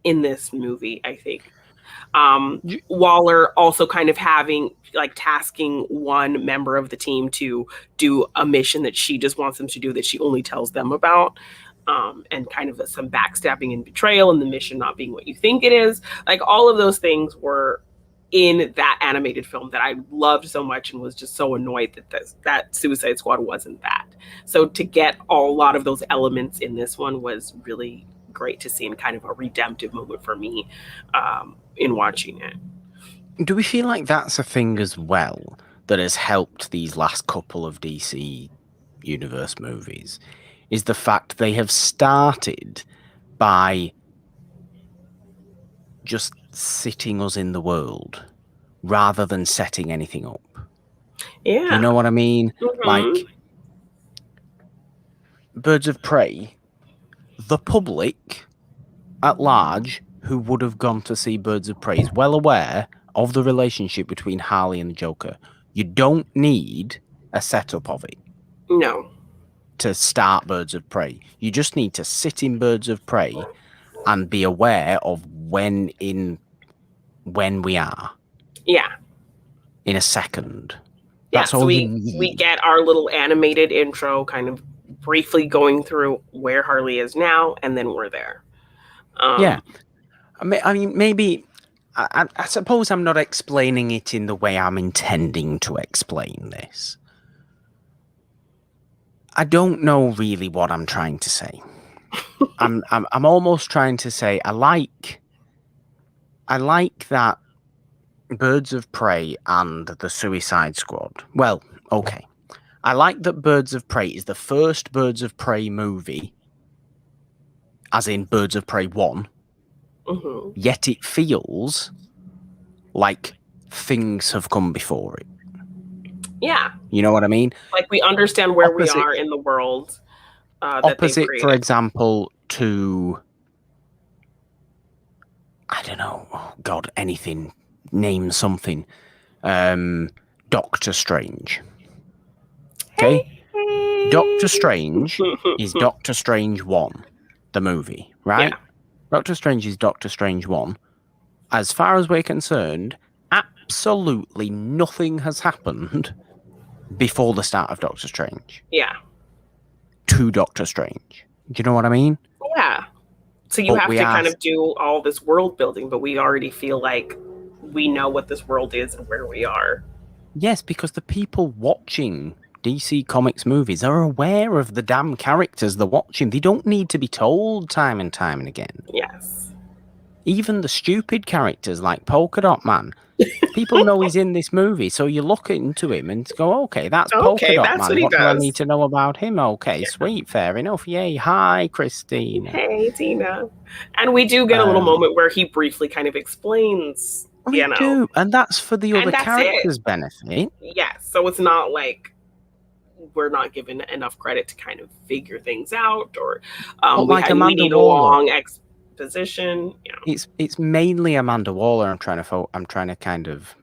[SPEAKER 2] in this movie, I think. Waller also kind of having, like, tasking one member of the team to do a mission that she just wants them to do that she only tells them about. And kind of some backstabbing and betrayal, and the mission not being what you think it is. Like, all of those things were in that animated film that I loved so much, and was just so annoyed that Suicide Squad wasn't that. So to get a lot of those elements in this one was really great to see, and kind of a redemptive moment for me in watching it.
[SPEAKER 1] Do we feel like that's a thing as well that has helped these last couple of DC Universe movies? Is the fact they have started by just sitting us in the world rather than setting anything up.
[SPEAKER 2] Yeah.
[SPEAKER 1] You know what I mean?
[SPEAKER 2] Mm-hmm.
[SPEAKER 1] Like, Birds of Prey, the public at large who would have gone to see Birds of Prey is well aware of the relationship between Harley and the Joker. You don't need a setup of it.
[SPEAKER 2] No.
[SPEAKER 1] To start Birds of Prey. You just need to sit in Birds of Prey and be aware of when we are.
[SPEAKER 2] Yeah.
[SPEAKER 1] In a second.
[SPEAKER 2] Yeah,
[SPEAKER 1] That's all
[SPEAKER 2] so
[SPEAKER 1] you need.
[SPEAKER 2] We get our little animated intro, kind of briefly going through where Harley is now, and then we're there.
[SPEAKER 1] Yeah. I mean, maybe... I suppose I'm not explaining it in the way I'm intending to explain this. I don't know really what I'm trying to say. I'm almost trying to say I like that Birds of Prey and the Suicide Squad. Well, okay. I like that Birds of Prey is the first Birds of Prey movie, as in Birds of Prey 1.
[SPEAKER 2] Mm-hmm.
[SPEAKER 1] Yet it feels like things have come before it.
[SPEAKER 2] Yeah.
[SPEAKER 1] You know what I mean?
[SPEAKER 2] Like, we understand where we are in the world.
[SPEAKER 1] Opposite, for example, to... I don't know. Oh, God, anything. Name something. Doctor Strange. Okay?
[SPEAKER 2] Hey.
[SPEAKER 1] Doctor Strange is Doctor Strange 1, the movie, right?
[SPEAKER 2] Yeah.
[SPEAKER 1] Doctor Strange is Doctor Strange 1. As far as we're concerned, absolutely nothing has happened before the start of Doctor Strange.
[SPEAKER 2] Yeah.
[SPEAKER 1] To Doctor Strange. Do you know what I mean?
[SPEAKER 2] Yeah. So you have to kind of do all this world building, but we already feel like we know what this world is and where we are.
[SPEAKER 1] Yes, because the people watching DC Comics movies are aware of the damn characters they're watching. They don't need to be told time and time and again.
[SPEAKER 2] Yes.
[SPEAKER 1] Even the stupid characters like Polka Dot Man. People know he's in this movie, so you look into him and go, okay, that's Polka Dot Man. What do I need to know about him? Okay, sweet, fair enough. Yay, hi, Christine.
[SPEAKER 2] Hey, Tina. And we do get a little moment where he briefly kind of explains,
[SPEAKER 1] we do, and that's for the other characters' benefit.
[SPEAKER 2] Yes, so it's not like we're not given enough credit to kind of figure things out, or
[SPEAKER 1] like
[SPEAKER 2] we need a long exposition. You know.
[SPEAKER 1] It's mainly Amanda Waller. I'm trying to kind of.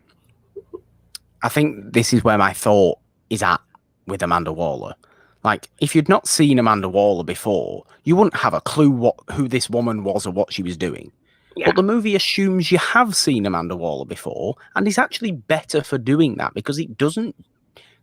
[SPEAKER 1] I think this is where my thought is at with Amanda Waller. Like, if you'd not seen Amanda Waller before, you wouldn't have a clue who this woman was or what she was doing. Yeah. But the movie assumes you have seen Amanda Waller before, and is actually better for doing that because it doesn't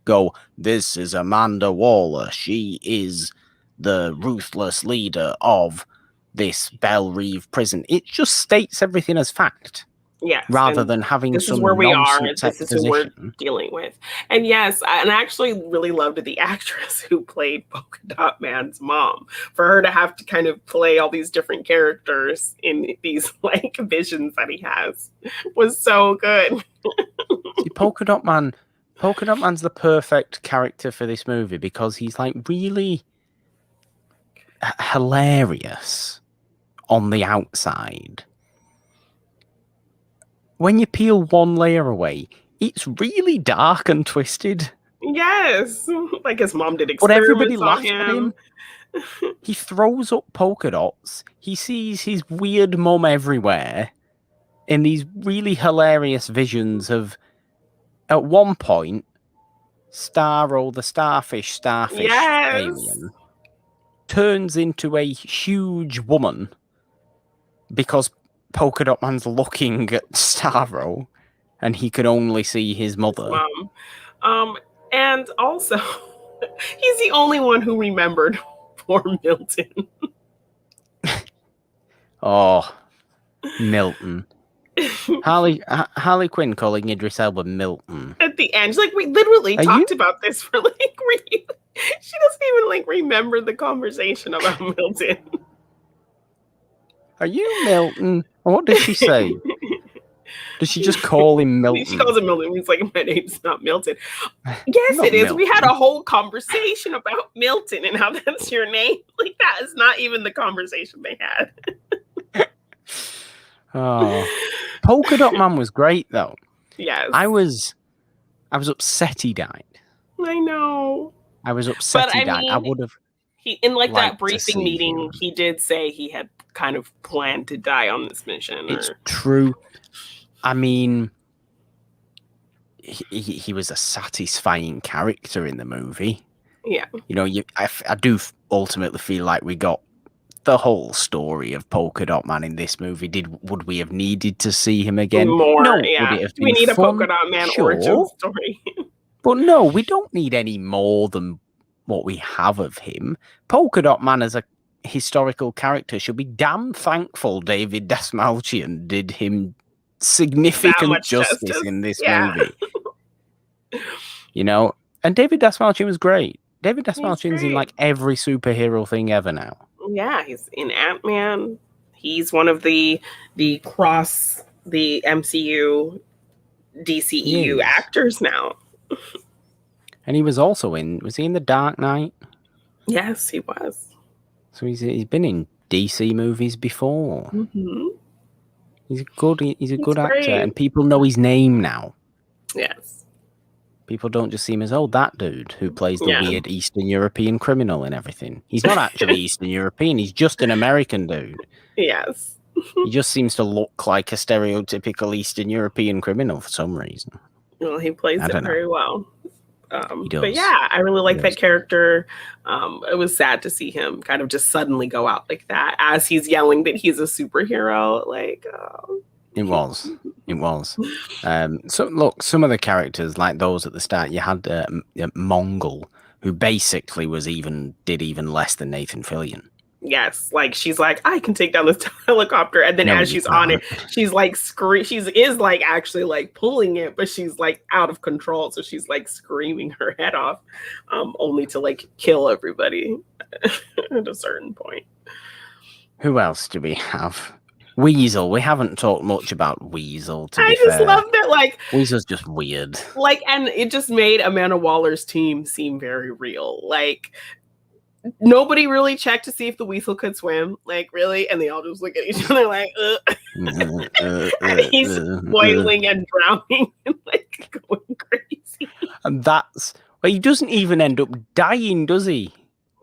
[SPEAKER 1] go, this is Amanda Waller. She is the ruthless leader of this Belle Reve prison. It just states everything as fact.
[SPEAKER 2] Yes,
[SPEAKER 1] rather than having
[SPEAKER 2] this
[SPEAKER 1] some
[SPEAKER 2] is where we are.
[SPEAKER 1] This
[SPEAKER 2] is who we're dealing with. And yes, and I actually really loved the actress who played Polka Dot Man's mom. For her to have to kind of play all these different characters in these like visions that he has was so good.
[SPEAKER 1] See, Polka Dot Man's the perfect character for this movie because he's like really hilarious on the outside. When you peel one layer away, it's really dark and twisted.
[SPEAKER 2] Yes, like his mom did experiments
[SPEAKER 1] but everybody
[SPEAKER 2] laughs
[SPEAKER 1] at him. He throws up polka dots. He sees his weird mum everywhere in these really hilarious visions of, at one point, Starro, the starfish alien, turns into a huge woman because Polka Dot Man's looking at Starro, and he can only see his mother.
[SPEAKER 2] And also, he's the only one who remembered poor Milton.
[SPEAKER 1] Oh, Milton. Harley Quinn calling Idris Elba Milton.
[SPEAKER 2] At the end, she's like, we literally talked about this for like, she doesn't even like remember the conversation about Milton.
[SPEAKER 1] Are you Milton? What did she say? Does she just call him Milton?
[SPEAKER 2] She calls him Milton. He's like, my name's not Milton. Yes, it is. Milton. We had a whole conversation about Milton and how that's your name. Like, that is not even the conversation they had.
[SPEAKER 1] Oh, Polka Dot Man was great though.
[SPEAKER 2] Yes,
[SPEAKER 1] I was upset he died.
[SPEAKER 2] I know.
[SPEAKER 1] I was upset he died. I would have.
[SPEAKER 2] He in like that briefing meeting, he did say he had kind of planned to die on this mission.
[SPEAKER 1] It's true. I mean, he was a satisfying character in the movie.
[SPEAKER 2] Yeah.
[SPEAKER 1] You know, I do ultimately feel like we got the whole story of Polka Dot Man in this movie. Would we have needed to see him again?
[SPEAKER 2] More,
[SPEAKER 1] no.
[SPEAKER 2] Yeah.
[SPEAKER 1] Would it have been
[SPEAKER 2] we need
[SPEAKER 1] fun?
[SPEAKER 2] A Polka Dot Man origin story.
[SPEAKER 1] But no, we don't need any more than what we have of him. Polka Dot Man as a historical character should be damn thankful David Dastmalchian did him significant justice in this movie. You know, and David Dastmalchian was great. David Dastmalchian's in like every superhero thing ever now.
[SPEAKER 2] Yeah, he's in Ant-Man. He's one of the cross the MCU DCEU actors now.
[SPEAKER 1] And he was also was he in The Dark Knight?
[SPEAKER 2] Yes, he was.
[SPEAKER 1] So he's been in DC movies before.
[SPEAKER 2] Mm-hmm.
[SPEAKER 1] He's a good actor, and people know his name now.
[SPEAKER 2] Yes.
[SPEAKER 1] People don't just see him as, that dude who plays the weird Eastern European criminal and everything. He's not actually Eastern European. He's just an American dude.
[SPEAKER 2] Yes.
[SPEAKER 1] He just seems to look like a stereotypical Eastern European criminal for some reason.
[SPEAKER 2] Well, he plays it very well. But yeah, I really like that character. It was sad to see him kind of just suddenly go out like that as he's yelling that he's a superhero. Like,
[SPEAKER 1] it was. So look, some of the characters, like those at the start, you had Mongol, who basically did even less than Nathan Fillion.
[SPEAKER 2] Yes, like she's like, I can take down this helicopter, and then as she's on it, she's like she is like actually like pulling it, but she's like out of control, so she's like screaming her head off, only to like kill everybody at a certain point.
[SPEAKER 1] Who else do we have? Weasel. We haven't talked much about Weasel.
[SPEAKER 2] I just love that. Like
[SPEAKER 1] Weasel's just weird.
[SPEAKER 2] Like, and it just made Amanda Waller's team seem very real. Like, nobody really checked to see if the weasel could swim, like, really, and they all just look at each other like, and he's boiling and drowning and like going crazy.
[SPEAKER 1] And he doesn't even end up dying, does he?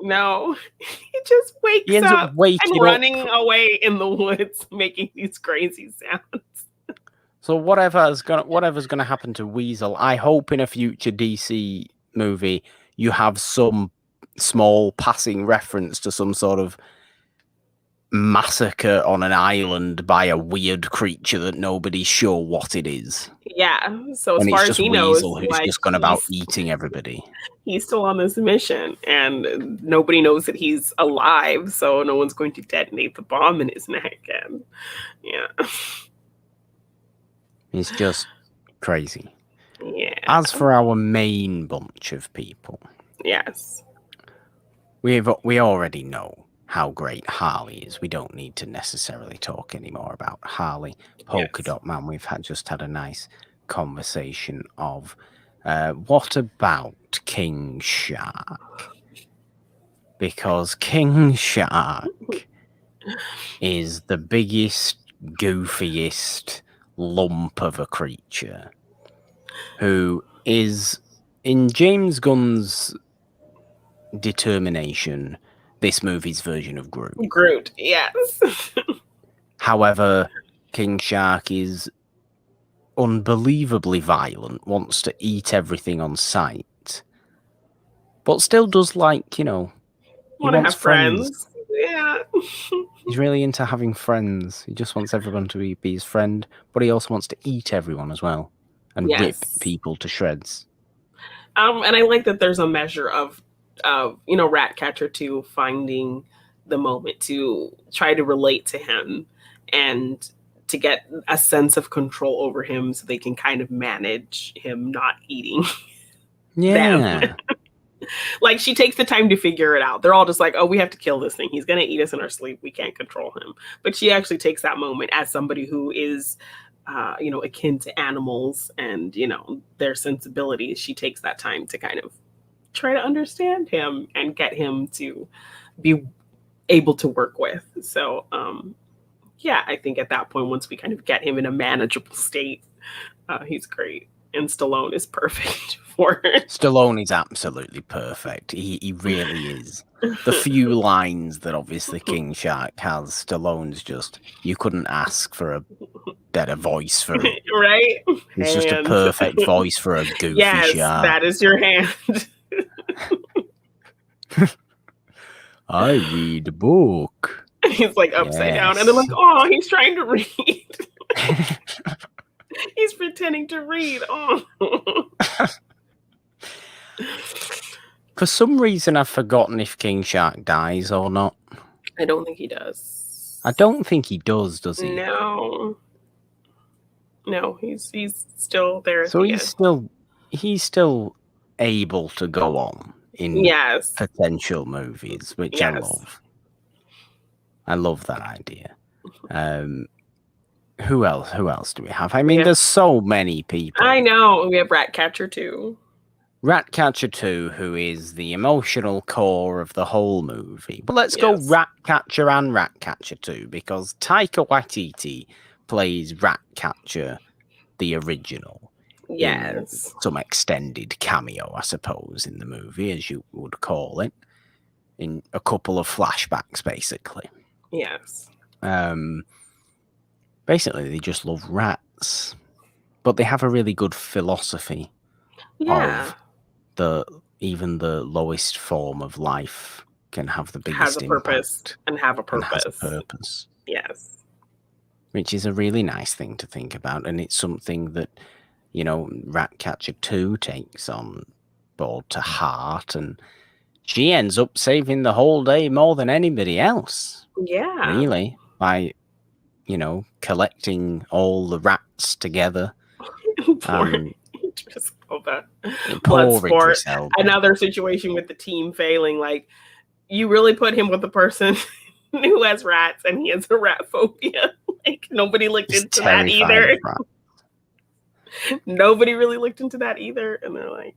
[SPEAKER 2] No, he just wakes up and running away in the woods, making these crazy sounds.
[SPEAKER 1] So whatever's gonna happen to Weasel, I hope in a future DC movie you have some small passing reference to some sort of massacre on an island by a weird creature that nobody's sure what it is.
[SPEAKER 2] Yeah, so as far as he knows,
[SPEAKER 1] who's like, just gone about eating everybody.
[SPEAKER 2] He's still on this mission, and nobody knows that he's alive, so no one's going to detonate the bomb in his neck. And yeah,
[SPEAKER 1] it's just crazy.
[SPEAKER 2] Yeah.
[SPEAKER 1] As for our main bunch of people,
[SPEAKER 2] yes,
[SPEAKER 1] we already know how great Harley is. We don't need to necessarily talk anymore about Harley. Polka Dot Man, we've just had a nice conversation of. What about King Shark? Because King Shark is the biggest, goofiest lump of a creature who is, in James Gunn's determination, this movie's version of Groot.
[SPEAKER 2] Groot, yes.
[SPEAKER 1] However, King Shark is unbelievably violent, wants to eat everything on sight, but still does, like, you know,
[SPEAKER 2] want to have friends. Yeah.
[SPEAKER 1] He's really into having friends. He just wants everyone to be his friend, but he also wants to eat everyone as well and rip people to shreds.
[SPEAKER 2] And I like that there's a measure of Ratcatcher 2 finding the moment to try to relate to him and to get a sense of control over him so they can kind of manage him not eating them. Like, she takes the time to figure it out. They're all just like, oh, we have to kill this thing. He's going to eat us in our sleep. We can't control him. But she actually takes that moment as somebody who is, akin to animals and, their sensibilities. She takes that time to kind of try to understand him and get him to be able to work with. So, I think at that point, once we kind of get him in a manageable state, he's great. And Stallone is perfect for it.
[SPEAKER 1] Stallone is absolutely perfect. He really is. The few lines that obviously King Shark has, Stallone's just, you couldn't ask for a better voice for it.
[SPEAKER 2] Right?
[SPEAKER 1] It's just a perfect voice for a goofy shark.
[SPEAKER 2] Yes, that is your hand.
[SPEAKER 1] I read a book.
[SPEAKER 2] He's like upside down, and they're like, oh, he's trying to read. He's pretending to read. Oh.
[SPEAKER 1] For some reason, I've forgotten if King Shark dies or not.
[SPEAKER 2] I don't think he does.
[SPEAKER 1] I don't think he does he?
[SPEAKER 2] No, he's still there.
[SPEAKER 1] So he's still able to go on in potential movies, which I love. I love that idea. Who else do we have? I mean, there's so many people.
[SPEAKER 2] I know. We have Ratcatcher 2.
[SPEAKER 1] Ratcatcher 2, who is the emotional core of the whole movie. But let's go Ratcatcher and Ratcatcher 2, because Taika Waititi plays Ratcatcher, the original.
[SPEAKER 2] Yes.
[SPEAKER 1] Some extended cameo, I suppose, in the movie, as you would call it. In a couple of flashbacks, basically.
[SPEAKER 2] Yes.
[SPEAKER 1] Basically, they just love rats, but they have a really good philosophy of even the lowest form of life can have the biggest
[SPEAKER 2] has a purpose
[SPEAKER 1] impact
[SPEAKER 2] and have a
[SPEAKER 1] and
[SPEAKER 2] purpose.
[SPEAKER 1] has a purpose.
[SPEAKER 2] Yes.
[SPEAKER 1] Which is a really nice thing to think about, and it's something that, you know, Ratcatcher 2 takes on board to heart, and she ends up saving the whole day more than anybody else.
[SPEAKER 2] Yeah.
[SPEAKER 1] Really, by, you know, collecting all the rats together.
[SPEAKER 2] Poor Idris Elba.
[SPEAKER 1] Poor Idris Elba.
[SPEAKER 2] Another situation with the team failing. Like, you really put him with the person who has rats and he has a rat phobia. Like, nobody looked into that either. Nobody really looked into that either, and they're like,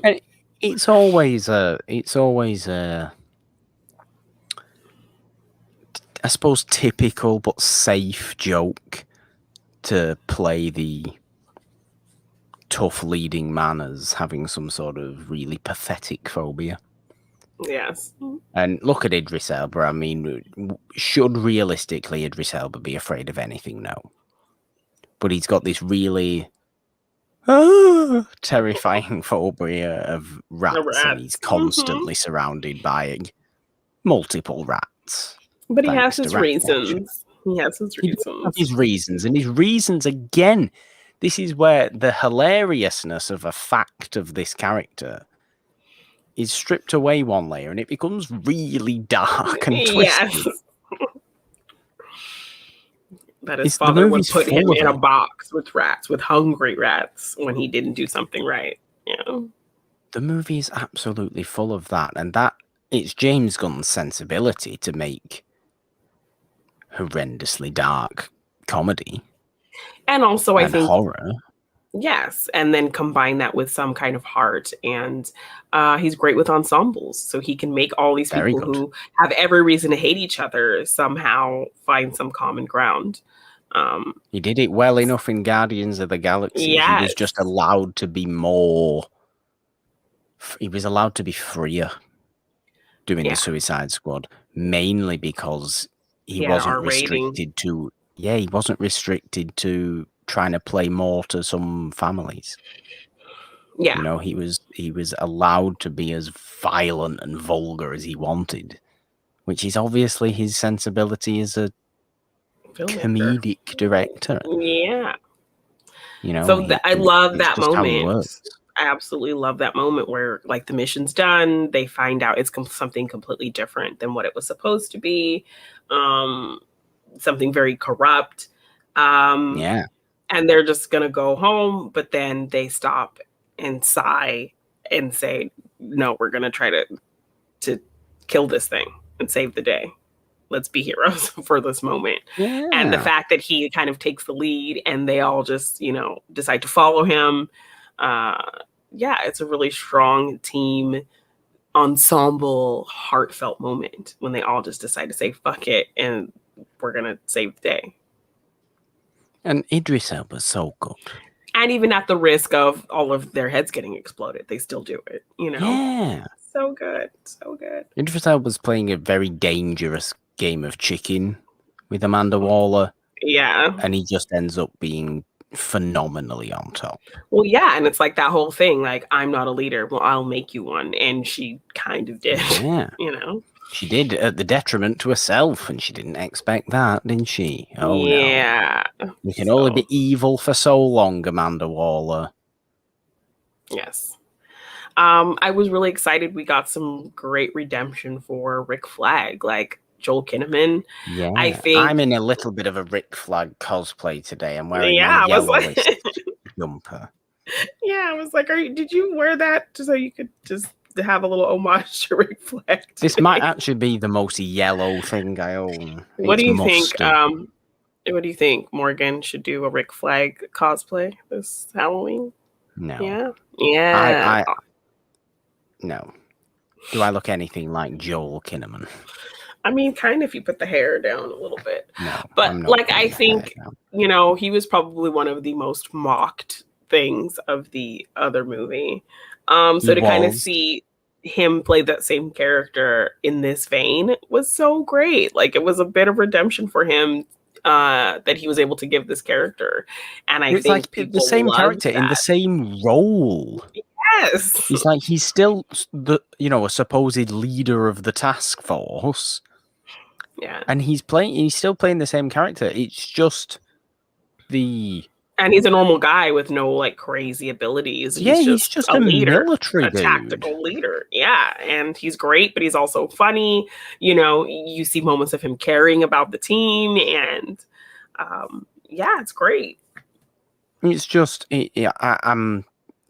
[SPEAKER 1] And it's always a, I suppose, typical but safe joke to play the tough leading man as having some sort of really pathetic phobia.
[SPEAKER 2] Yes.
[SPEAKER 1] And look at Idris Elba. I mean, should realistically Idris Elba be afraid of anything? No. But he's got this really terrifying phobia of rats, and he's constantly surrounded by multiple rats.
[SPEAKER 2] But he has his reasons. He has his reasons.
[SPEAKER 1] And his reasons, again, this is where the hilariousness of a fact of this character is stripped away one layer, and it becomes really dark and twisted.
[SPEAKER 2] Yes. That his father would put him in a box with rats, with hungry rats, when he didn't do something right. Yeah.
[SPEAKER 1] The movie is absolutely full of that, and that it's James Gunn's sensibility to make horrendously dark comedy.
[SPEAKER 2] And also, I think
[SPEAKER 1] horror.
[SPEAKER 2] Yes, and then combine that with some kind of heart, and he's great with ensembles, so he can make all these people who have every reason to hate each other somehow find some common ground.
[SPEAKER 1] He did it well enough in Guardians of the Galaxy. Yes. He was just allowed to be more. He was allowed to be freer doing the Suicide Squad, mainly because he wasn't restricted to. Yeah, he wasn't restricted to trying to play more to some families.
[SPEAKER 2] Yeah.
[SPEAKER 1] You know, he was allowed to be as violent and vulgar as he wanted, which is obviously his sensibility as a comedic director.
[SPEAKER 2] Yeah.
[SPEAKER 1] You know,
[SPEAKER 2] so I love that moment. I absolutely love that moment where, like, the mission's done, they find out it's something completely different than what it was supposed to be, something very corrupt.
[SPEAKER 1] Yeah.
[SPEAKER 2] And they're just going to go home, but then they stop and sigh and say, no, we're going to try to kill this thing and save the day. Let's be heroes for this moment.
[SPEAKER 1] Yeah.
[SPEAKER 2] And the fact that he kind of takes the lead and they all just, decide to follow him. It's a really strong team ensemble, heartfelt moment when they all just decide to say, fuck it, and we're going to save the day.
[SPEAKER 1] And Idris Elba's so good.
[SPEAKER 2] And even at the risk of all of their heads getting exploded, they still do it,
[SPEAKER 1] Yeah.
[SPEAKER 2] So good. So good.
[SPEAKER 1] Idris Elba's playing a very dangerous game of chicken with Amanda Waller.
[SPEAKER 2] Yeah.
[SPEAKER 1] And he just ends up being phenomenally on top.
[SPEAKER 2] Well, yeah. And it's like that whole thing, like, I'm not a leader. Well, I'll make you one. And she kind of did.
[SPEAKER 1] Yeah. She did, at the detriment to herself, and she didn't expect that, didn't she? Oh,
[SPEAKER 2] yeah.
[SPEAKER 1] No. You can only be evil for so long, Amanda Waller.
[SPEAKER 2] Yes. I was really excited. We got some great redemption for Rick Flag, like Joel Kinnaman.
[SPEAKER 1] Yeah.
[SPEAKER 2] I think
[SPEAKER 1] I'm in a little bit of a Rick Flag cosplay today. I'm wearing my yellowest jumper.
[SPEAKER 2] Yeah, I was like, did you wear that so you could just have a little homage to Rick Flag today?
[SPEAKER 1] This might actually be the most yellow thing I own.
[SPEAKER 2] What do you think? What do you think? Morgan should do a Rick Flag cosplay this Halloween?
[SPEAKER 1] No.
[SPEAKER 2] Yeah.
[SPEAKER 1] No. Do I look anything like Joel Kinnaman?
[SPEAKER 2] I mean, kind of if you put the hair down a little bit.
[SPEAKER 1] No.
[SPEAKER 2] But like, I think, he was probably one of the most mocked things of the other movie. So to kind of see him play that same character in this vein was so great. Like, it was a bit of redemption for him that he was able to give this character. And I think
[SPEAKER 1] like the same character in the same role.
[SPEAKER 2] Yes.
[SPEAKER 1] He's still a supposed leader of the task force.
[SPEAKER 2] Yeah.
[SPEAKER 1] And he's still playing the same character. It's just
[SPEAKER 2] and he's a normal guy with no like crazy abilities.
[SPEAKER 1] He's just
[SPEAKER 2] a
[SPEAKER 1] a
[SPEAKER 2] leader,
[SPEAKER 1] military
[SPEAKER 2] a
[SPEAKER 1] dude.
[SPEAKER 2] tactical leader. Yeah, and he's great, but he's also funny. You see moments of him caring about the team, and it's great.
[SPEAKER 1] It's just, I'm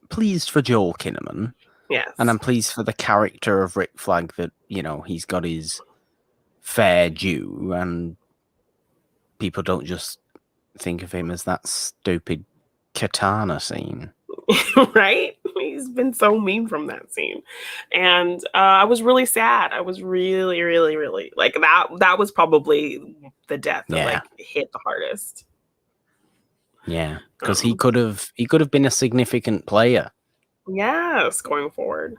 [SPEAKER 1] pleased for Joel Kinnaman.
[SPEAKER 2] Yes,
[SPEAKER 1] and I'm pleased for the character of Rick Flag that he's got his fair due, and people don't just think of him as that stupid katana scene.
[SPEAKER 2] right? He's been so mean from that scene, and I was really sad. I was really, really, really like that. That was probably the death that like hit the hardest.
[SPEAKER 1] Yeah, because he could have been a significant player.
[SPEAKER 2] Yes, going forward.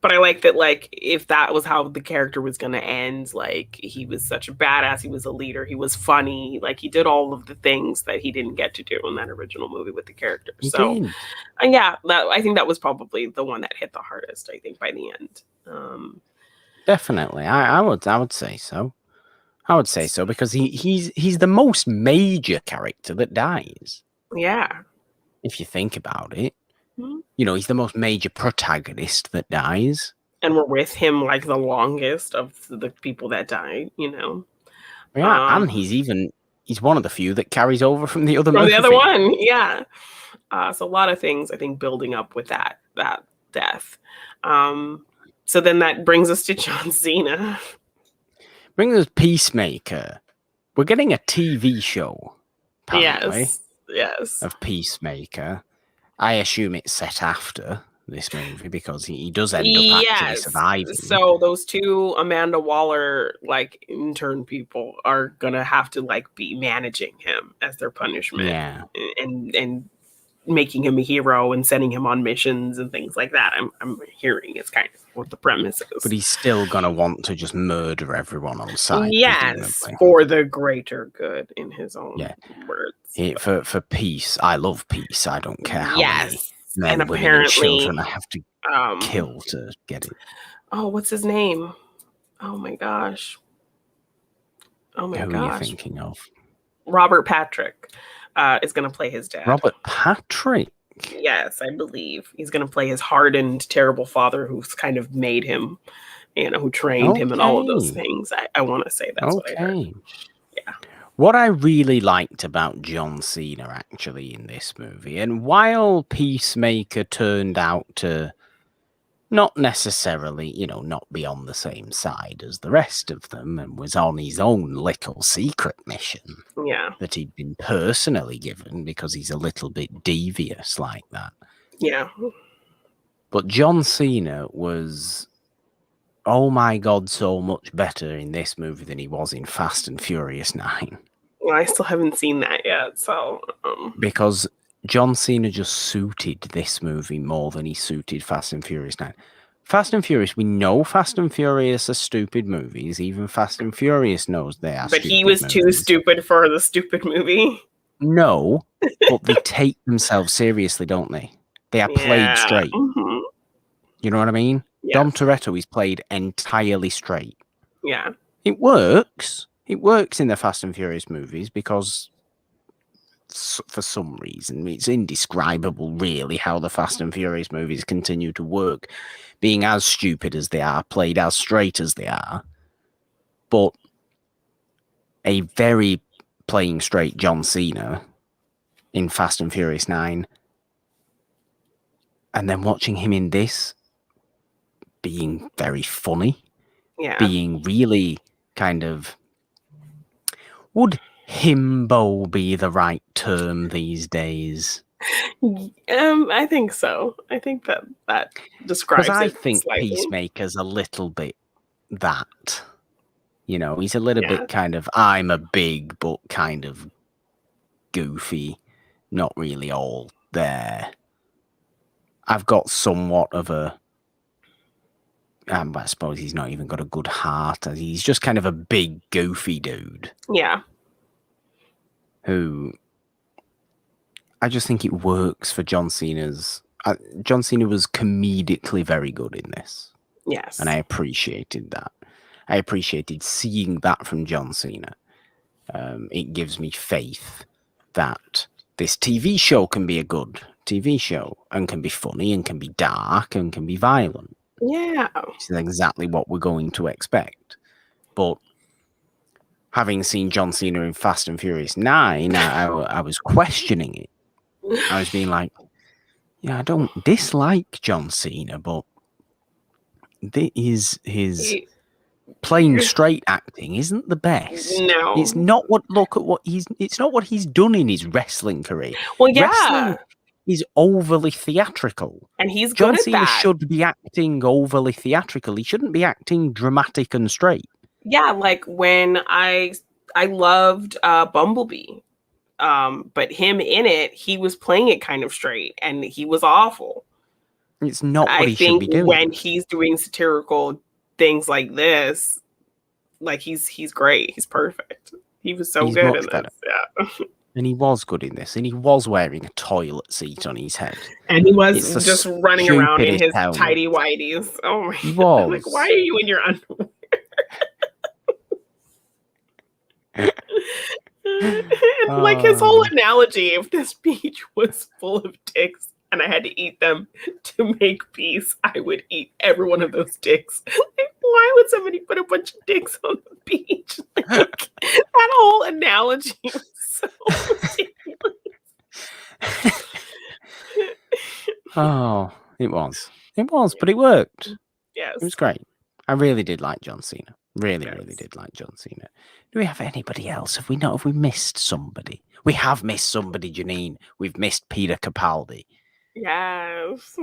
[SPEAKER 2] But I like that, like, if that was how the character was going to end, like, he was such a badass, he was a leader, he was funny, like, he did all of the things that he didn't get to do in that original movie with the character.
[SPEAKER 1] He did.
[SPEAKER 2] And I think that was probably the one that hit the hardest, I think, by the end.
[SPEAKER 1] Definitely. I would say so. I would say so, because he's the most major character that dies.
[SPEAKER 2] Yeah.
[SPEAKER 1] If you think about it. He's the most major protagonist that dies.
[SPEAKER 2] And we're with him like the longest of the people that died, Yeah,
[SPEAKER 1] and he's one of the few that carries over from the other movie.
[SPEAKER 2] The other one, yeah. So a lot of things, I think, building up with that death. So then that brings us to John Cena.
[SPEAKER 1] Brings us Peacemaker. We're getting a TV show, apparently.
[SPEAKER 2] Yes.
[SPEAKER 1] Of Peacemaker. I assume it's set after this movie because he does end up actually surviving.
[SPEAKER 2] So those two Amanda Waller like intern people are gonna have to like be managing him as their punishment.
[SPEAKER 1] Yeah.
[SPEAKER 2] And making him a hero and sending him on missions and things like that. I'm hearing it's kind of what the premise is.
[SPEAKER 1] But he's still gonna want to just murder everyone on sight.
[SPEAKER 2] Yes, presumably. For the greater good, in his own words.
[SPEAKER 1] For peace, I love peace. I don't care how many men,
[SPEAKER 2] and
[SPEAKER 1] women, and children I have to kill to get it.
[SPEAKER 2] Oh, what's his name? Oh my gosh.
[SPEAKER 1] Who are you thinking of?
[SPEAKER 2] Robert Patrick is going to play his dad.
[SPEAKER 1] Robert Patrick?
[SPEAKER 2] Yes, I believe. He's going to play his hardened, terrible father who's kind of made him, who trained him and all of those things. I want to say that's what I heard. Yeah.
[SPEAKER 1] What I really liked about John Cena, actually, in this movie, and while Peacemaker turned out to not necessarily, not be on the same side as the rest of them, and was on his own little secret mission that he'd been personally given because he's a little bit devious like that.
[SPEAKER 2] Yeah.
[SPEAKER 1] But John Cena was, oh my God, so much better in this movie than he was in Fast and Furious 9.
[SPEAKER 2] Well, I still haven't seen that yet, so...
[SPEAKER 1] Because John Cena just suited this movie more than he suited Fast and Furious 9. Fast and Furious, we know Fast and Furious are stupid movies. Even Fast and Furious knows they are
[SPEAKER 2] But he was too stupid for the stupid movie.
[SPEAKER 1] No, but they take themselves seriously, don't they? They are played straight.
[SPEAKER 2] Mm-hmm.
[SPEAKER 1] You know what I mean?
[SPEAKER 2] Yeah.
[SPEAKER 1] Dom Toretto is played entirely straight.
[SPEAKER 2] Yeah.
[SPEAKER 1] It works. It works in the Fast and Furious movies because for some reason it's indescribable really how the Fast and Furious movies continue to work, being as stupid as they are, played as straight as they are, but a very playing straight John Cena in Fast and Furious 9, and then watching him in this being very funny, being really kind of, would himbo be the right term these days?
[SPEAKER 2] I think so. I think that describes it.
[SPEAKER 1] Because I think slightly. Peacemaker's a little bit that. He's a little bit kind of, I'm a big but kind of goofy, not really all there. I've got somewhat of a, I suppose he's not even got a good heart. He's just kind of a big, goofy dude.
[SPEAKER 2] Yeah.
[SPEAKER 1] Who, I just think it works for John Cena's John Cena was comedically very good in this.
[SPEAKER 2] Yes.
[SPEAKER 1] And I appreciated that. I appreciated seeing that from John Cena. It gives me faith that this TV show can be a good TV show and can be funny and can be dark and can be violent.
[SPEAKER 2] Yeah.
[SPEAKER 1] Which is exactly what we're going to expect. But having seen John Cena in Fast and Furious 9, I was questioning it. I was being like, yeah, I don't dislike John Cena, but his plain straight acting isn't the best.
[SPEAKER 2] No,
[SPEAKER 1] it's not what. Look at what he's. It's not what he's done in his wrestling career.
[SPEAKER 2] Well, yeah,
[SPEAKER 1] wrestling is overly theatrical,
[SPEAKER 2] and he's
[SPEAKER 1] John
[SPEAKER 2] good at
[SPEAKER 1] Cena
[SPEAKER 2] that.
[SPEAKER 1] should be acting overly theatrical. He shouldn't be acting dramatic and straight.
[SPEAKER 2] Yeah, like when I loved Bumblebee, but him in it, he was playing it kind of straight, and he was awful.
[SPEAKER 1] It's not what he should be doing.
[SPEAKER 2] When he's doing satirical things like this, like he's great. He's perfect. He was so good in this. Yeah.
[SPEAKER 1] And he was good in this, and he was wearing a toilet seat on his head,
[SPEAKER 2] and he was just running around in his tighty whities. Oh my!
[SPEAKER 1] He was.
[SPEAKER 2] Like, why are you in your underwear? And like his whole analogy, if this beach was full of dicks and I had to eat them to make peace, I would eat every one of those dicks. Like, why would somebody put a bunch of dicks on the beach? Like, that whole analogy was so ridiculous.
[SPEAKER 1] Oh, it was, but it worked.
[SPEAKER 2] Yes,
[SPEAKER 1] it was great. I really did like John Cena. Really did like John Cena. Do we have anybody else? Have we missed somebody? We have missed somebody, Janine. We've missed Peter Capaldi.
[SPEAKER 2] Yes.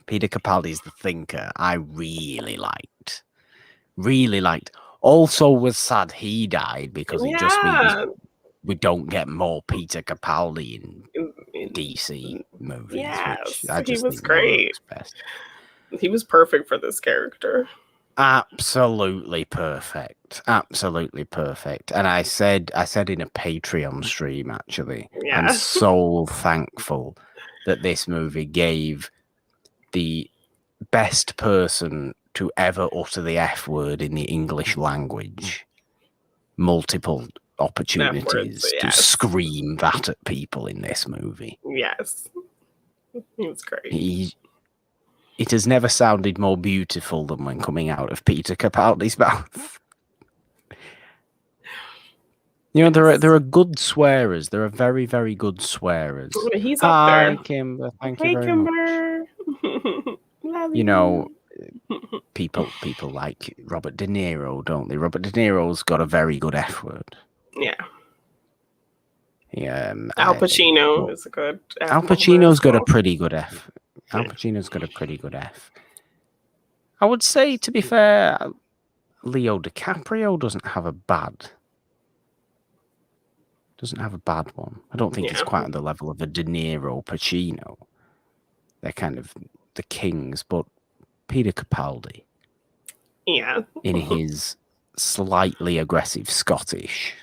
[SPEAKER 1] Peter Capaldi's the thinker. I really liked. Also was sad he died because it just means we don't get more Peter Capaldi in DC movies.
[SPEAKER 2] Yes,
[SPEAKER 1] which I just
[SPEAKER 2] he was
[SPEAKER 1] think
[SPEAKER 2] great.
[SPEAKER 1] Best.
[SPEAKER 2] He was perfect for this character.
[SPEAKER 1] Absolutely perfect. And I said in a Patreon stream, actually, I'm so thankful that this movie gave the best person to ever utter the F word in the English language multiple opportunities to scream that at people in this movie.
[SPEAKER 2] Yes. He was great.
[SPEAKER 1] It has never sounded more beautiful than when coming out of Peter Capaldi's mouth. You know, there are good swearers. There are very, very good swearers.
[SPEAKER 2] He's up there.
[SPEAKER 1] Hi, Kimber. Thank you very much. You know, people like Robert De Niro, don't they? Robert De Niro's got a very good F word.
[SPEAKER 2] Yeah.
[SPEAKER 1] Yeah.
[SPEAKER 2] Al Pacino is a good F.
[SPEAKER 1] Al Pacino's got a pretty good F. Al Pacino's got a pretty good F. I would say, to be fair, Leo DiCaprio doesn't have a bad one. I don't think it's quite on the level of a De Niro, Pacino. They're kind of the kings, but Peter Capaldi, in his slightly aggressive Scottish,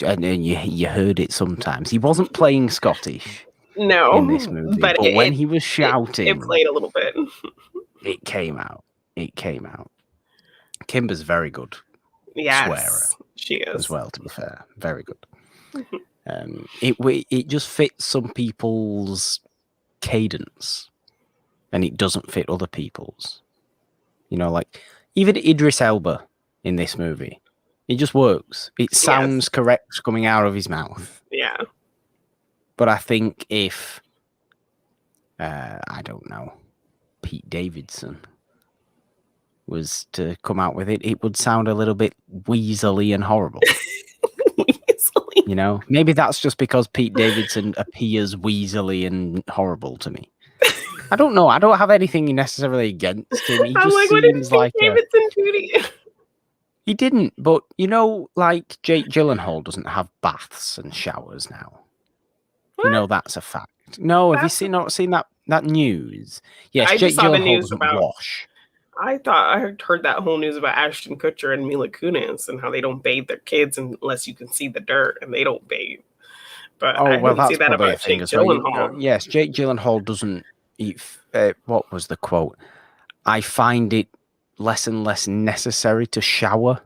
[SPEAKER 1] and you heard it sometimes. He wasn't playing Scottish.
[SPEAKER 2] No,
[SPEAKER 1] in this movie, but when he was shouting,
[SPEAKER 2] it played a little bit.
[SPEAKER 1] It came out. Kimber's very good swearer.
[SPEAKER 2] She is
[SPEAKER 1] as well. To be fair, very good. It just fits some people's cadence, and it doesn't fit other people's. You know, like even Idris Elba in this movie, it just works. It sounds correct coming out of his mouth.
[SPEAKER 2] Yeah.
[SPEAKER 1] But I think if, I don't know, Pete Davidson was to come out with it, it would sound a little bit weaselly and horrible.
[SPEAKER 2] Weaselly.
[SPEAKER 1] You know, maybe that's just because Pete Davidson appears weaselly and horrible to me. I don't know. I don't have anything necessarily against him. He just seems like
[SPEAKER 2] Davidson do?
[SPEAKER 1] He didn't, but you know, like Jake Gyllenhaal doesn't have baths and showers now. What? You know, that's a fact. No, have you not seen that news? Yes, Jake Gyllenhaal doesn't wash.
[SPEAKER 2] I thought I heard that whole news about Ashton Kutcher and Mila Kunis and how they don't bathe their kids unless you can see the dirt, and they don't bathe. But I didn't see that about Jake Gyllenhaal.
[SPEAKER 1] Yes, Jake Gyllenhaal doesn't eat. What was the quote? I find it less and less necessary to shower,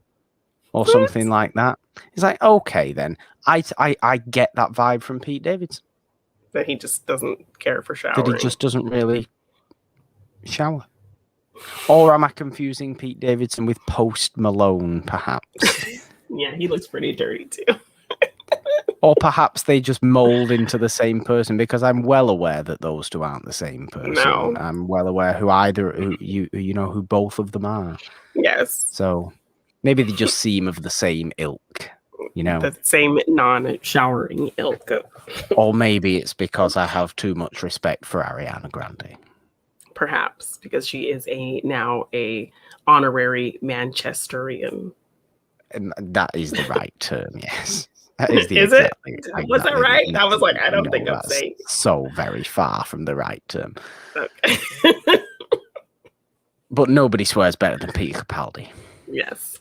[SPEAKER 1] or something like that. It's like, okay, then I get that vibe from Pete Davidson.
[SPEAKER 2] That he just doesn't care for showering.
[SPEAKER 1] That he just doesn't really shower. Or am I confusing Pete Davidson with Post Malone, perhaps?
[SPEAKER 2] Yeah, he looks pretty dirty too.
[SPEAKER 1] Or perhaps they just mold into the same person, because I'm well aware that those two aren't the same person.
[SPEAKER 2] No.
[SPEAKER 1] I'm well aware who both of them are.
[SPEAKER 2] Yes.
[SPEAKER 1] So maybe they just seem of the same ilk,
[SPEAKER 2] The same non-showering ilk.
[SPEAKER 1] Or maybe it's because I have too much respect for Ariana Grande.
[SPEAKER 2] Perhaps because she is now a honorary Manchesterian.
[SPEAKER 1] And that is the right term, yes. That is
[SPEAKER 2] Is it? Was that right? I was like, I don't think I'm saying.
[SPEAKER 1] So very far from the right term.
[SPEAKER 2] Okay.
[SPEAKER 1] But nobody swears better than Peter Capaldi.
[SPEAKER 2] Yes.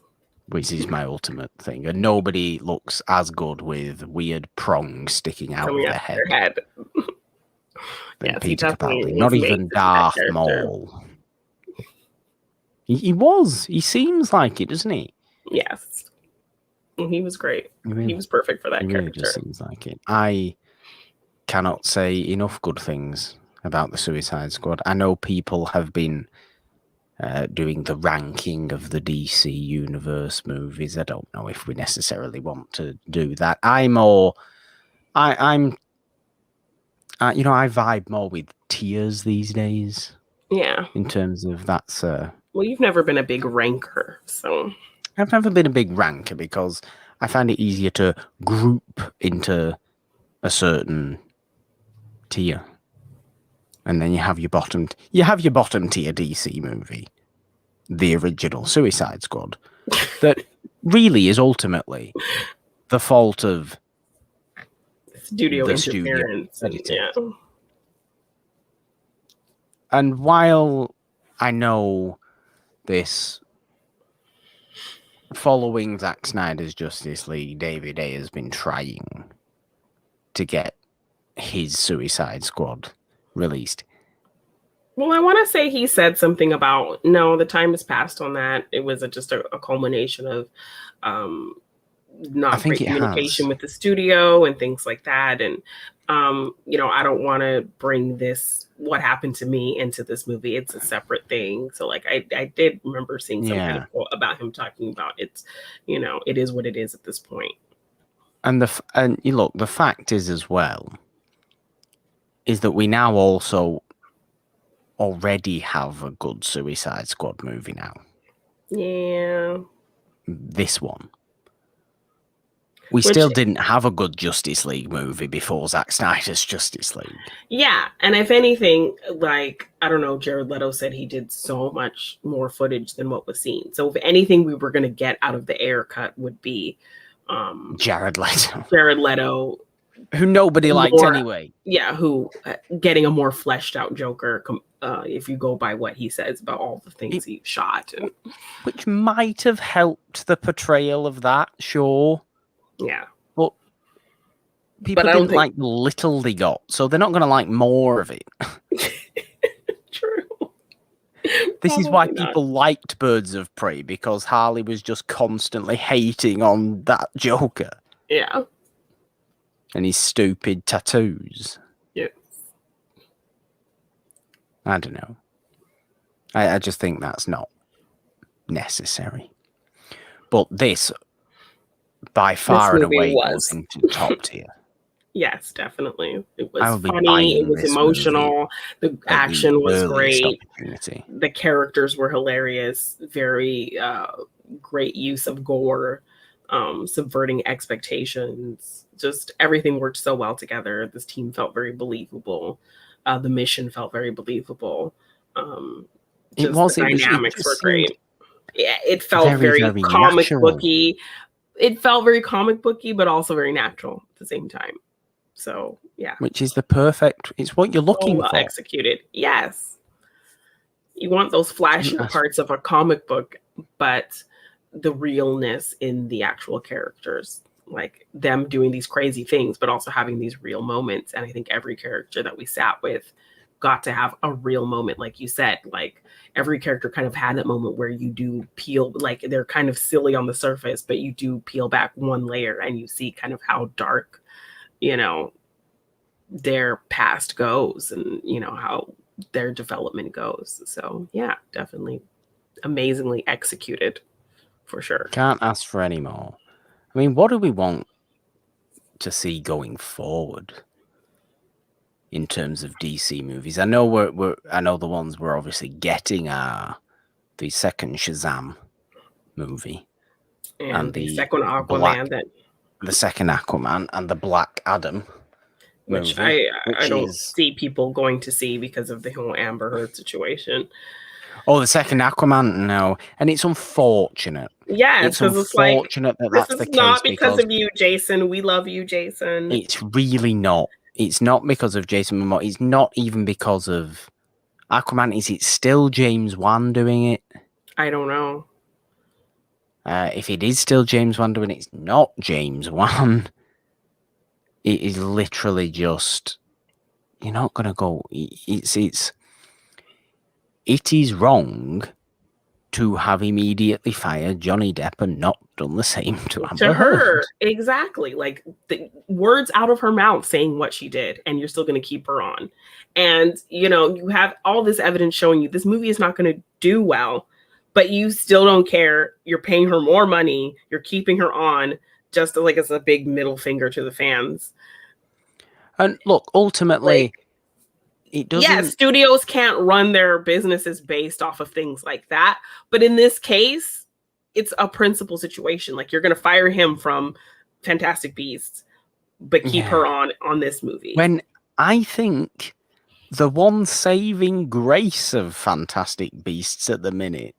[SPEAKER 1] Which is my ultimate thing. And nobody looks as good with weird prongs sticking out of their head. Than Peter Capaldi. Not even Darth Maul. He was. He seems like it, doesn't he?
[SPEAKER 2] Yes. He was great. He was perfect for that character.
[SPEAKER 1] Really just seems like it. I cannot say enough good things about the Suicide Squad. I know people have been doing the ranking of the DC Universe movies. I don't know if we necessarily want to do that. I vibe more with tears these days.
[SPEAKER 2] Yeah.
[SPEAKER 1] In terms of that's.
[SPEAKER 2] Well, you've never been a big ranker, so.
[SPEAKER 1] I've never been a big ranker because I find it easier to group into a certain tier, and then you have your bottom tier DC movie, the original Suicide Squad, that really is ultimately the fault of
[SPEAKER 2] studio interference. Yeah.
[SPEAKER 1] And while I know this, following Zack Snyder's Justice League, David A. has been trying to get his Suicide Squad released.
[SPEAKER 2] Well, I want to say he said something about, no, the time has passed on that. It was just a culmination of not great communication with the studio and things like that. And, I don't want to bring what happened to me into this movie. It's a separate thing. So like, I did remember seeing some kind of quote about him talking about it is what it is at this point.
[SPEAKER 1] And the fact is as well, is that we now also already have a good Suicide Squad movie now.
[SPEAKER 2] Yeah.
[SPEAKER 1] This one. We still didn't have a good Justice League movie before Zack Snyder's Justice League.
[SPEAKER 2] Yeah, and if anything, like, I don't know, Jared Leto said he did so much more footage than what was seen. So if anything we were going to get out of the air cut would be
[SPEAKER 1] Jared Leto.
[SPEAKER 2] Jared Leto.
[SPEAKER 1] Who nobody liked anyway.
[SPEAKER 2] Yeah, who getting a more fleshed out Joker, if you go by what he says about all the things he shot.
[SPEAKER 1] Which might have helped the portrayal of that, sure.
[SPEAKER 2] Yeah.
[SPEAKER 1] But people didn't like the little they got, so they're not going to like more of it.
[SPEAKER 2] True.
[SPEAKER 1] This is why people liked Birds of Prey, because Harley was just constantly hating on that Joker.
[SPEAKER 2] Yeah.
[SPEAKER 1] And his stupid tattoos.
[SPEAKER 2] Yeah.
[SPEAKER 1] I don't know. I just think that's not necessary. But this, by far and away, goes into top tier.
[SPEAKER 2] Yes, definitely. It was funny. It was emotional. The action was great. The characters were hilarious. Very great use of gore, subverting expectations. Just everything worked so well together. This team felt very believable. The mission felt very believable. The dynamics were great. Yeah, it felt very comic booky. It felt very comic booky, but also very natural at the same time. So yeah,
[SPEAKER 1] which is it's what you're looking for.
[SPEAKER 2] Executed. Yes, you want those flashy parts of a comic book, but the realness in the actual characters. like them doing these crazy things, but also having these real moments. And I think every character that we sat with got to have a real moment. Like you said, like every character kind of had that moment where you do peel, like they're kind of silly on the surface, but you do peel back one layer and you see kind of how dark, you know, their past goes and, you know, how their development goes. So yeah, definitely amazingly executed for sure.
[SPEAKER 1] Can't ask for any more. I mean, what do we want to see going forward in terms of DC movies? I know I know the ones we're obviously getting are the second Shazam movie
[SPEAKER 2] and the second Aquaman
[SPEAKER 1] the second Aquaman and the Black Adam
[SPEAKER 2] which
[SPEAKER 1] movie,
[SPEAKER 2] I don't see people going to see because of the whole Amber Heard situation.
[SPEAKER 1] Oh, the second Aquaman, no, and it's unfortunate.
[SPEAKER 2] Yeah,
[SPEAKER 1] it's unfortunate that that's the case.
[SPEAKER 2] This is not because of you, Jason. We love you, Jason.
[SPEAKER 1] It's really not. It's not because of Jason Momoa. It's not even because of Aquaman. Is it still James Wan doing it?
[SPEAKER 2] I don't know.
[SPEAKER 1] If it is still James Wan doing it, it's not James Wan. It is literally just, you're not going to go. It is wrong to have immediately fired Johnny Depp and not done the same to Amber Heard.
[SPEAKER 2] Exactly. Like the words out of her mouth saying what she did, and you're still going to keep her on. And, you know, you have all this evidence showing you this movie is not going to do well, but you still don't care. You're paying her more money. You're keeping her on just like as a big middle finger to the fans.
[SPEAKER 1] And look, ultimately, it doesn't.
[SPEAKER 2] Yeah, studios can't run their businesses based off of things like that. But in this case, it's a principal situation. Like, you're going to fire him from Fantastic Beasts, but keep her on this movie.
[SPEAKER 1] When I think the one saving grace of Fantastic Beasts at the minute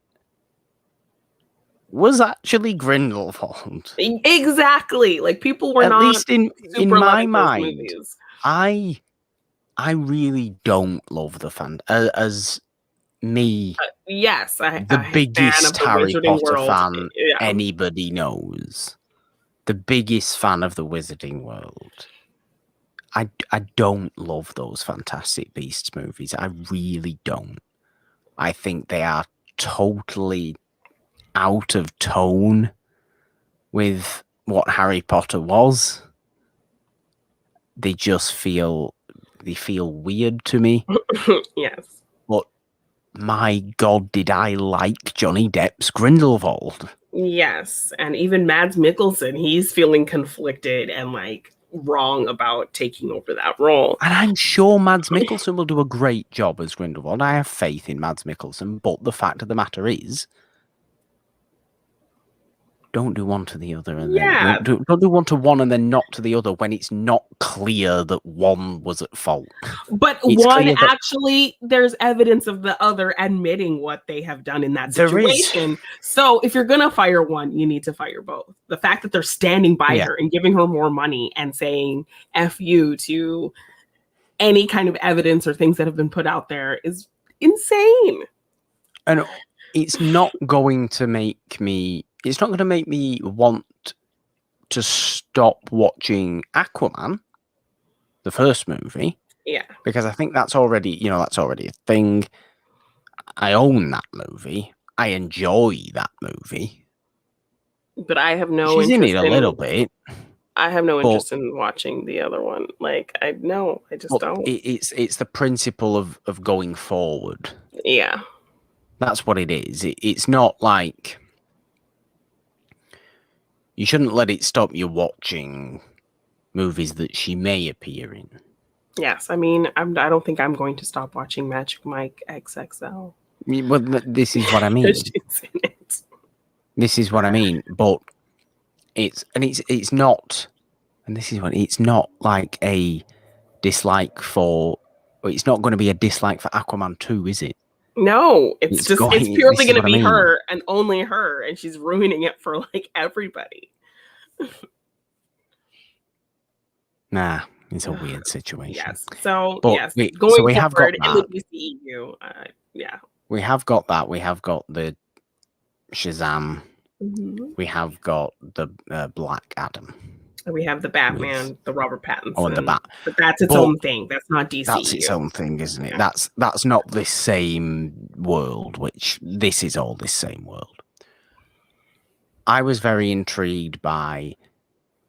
[SPEAKER 1] was actually Grindelwald.
[SPEAKER 2] Exactly. Like, people were
[SPEAKER 1] at least in my mind.
[SPEAKER 2] Movies.
[SPEAKER 1] I really don't love the fan as me.
[SPEAKER 2] Yes,
[SPEAKER 1] the biggest Harry Potter fan anybody knows. The biggest fan of the Wizarding World. I don't love those Fantastic Beasts movies. I really don't. I think they are totally out of tone with what Harry Potter was. They just feel weird to me.
[SPEAKER 2] Yes.
[SPEAKER 1] But my God, did I like Johnny Depp's Grindelwald?
[SPEAKER 2] Yes. And even Mads Mikkelsen, he's feeling conflicted and like wrong about taking over that role.
[SPEAKER 1] And I'm sure Mads Mikkelsen will do a great job as Grindelwald. I have faith in Mads Mikkelsen, but the fact of the matter is, don't do one to the other, and then don't do one to one and then not to the other when it's not clear that one was at fault.
[SPEAKER 2] But it's one actually, there's evidence of the other admitting what they have done in that situation. So if you're gonna fire one, you need to fire both. The fact that they're standing by her and giving her more money and saying "F you" to any kind of evidence or things that have been put out there is insane.
[SPEAKER 1] And it's not going to make me. It's not going to make me want to stop watching Aquaman, the first movie.
[SPEAKER 2] Yeah.
[SPEAKER 1] Because I think that's already a thing. I own that movie. I enjoy that movie.
[SPEAKER 2] But I have no
[SPEAKER 1] interest. She's in it a little bit.
[SPEAKER 2] I have no interest in watching the other one. Like, I just don't.
[SPEAKER 1] It's the principle of going forward.
[SPEAKER 2] Yeah.
[SPEAKER 1] That's what it is. It's not like... You shouldn't let it stop you watching movies that she may appear in.
[SPEAKER 2] Yes, I mean, I don't think I'm going to stop watching Magic Mike XXL.
[SPEAKER 1] Well, this is what I mean.
[SPEAKER 2] She's in it.
[SPEAKER 1] This is what I mean. But it's not, and this is what it's not like a dislike for. It's not going to be a dislike for Aquaman 2, is it?
[SPEAKER 2] No, it's purely going to be her and only her, and she's ruining it for like everybody.
[SPEAKER 1] Nah, it's a weird situation.
[SPEAKER 2] Yes. So
[SPEAKER 1] going
[SPEAKER 2] forward
[SPEAKER 1] have got
[SPEAKER 2] in the DCEU,
[SPEAKER 1] we have got that. We have got the Shazam.
[SPEAKER 2] Mm-hmm.
[SPEAKER 1] We have got the Black Adam.
[SPEAKER 2] We have the Batman, the Robert Pattinson.
[SPEAKER 1] Oh, and the Bat.
[SPEAKER 2] But that's its own thing. That's not DC.
[SPEAKER 1] That's its own thing, isn't it? Yeah. That's not this same world, which this is all this same world. I was very intrigued by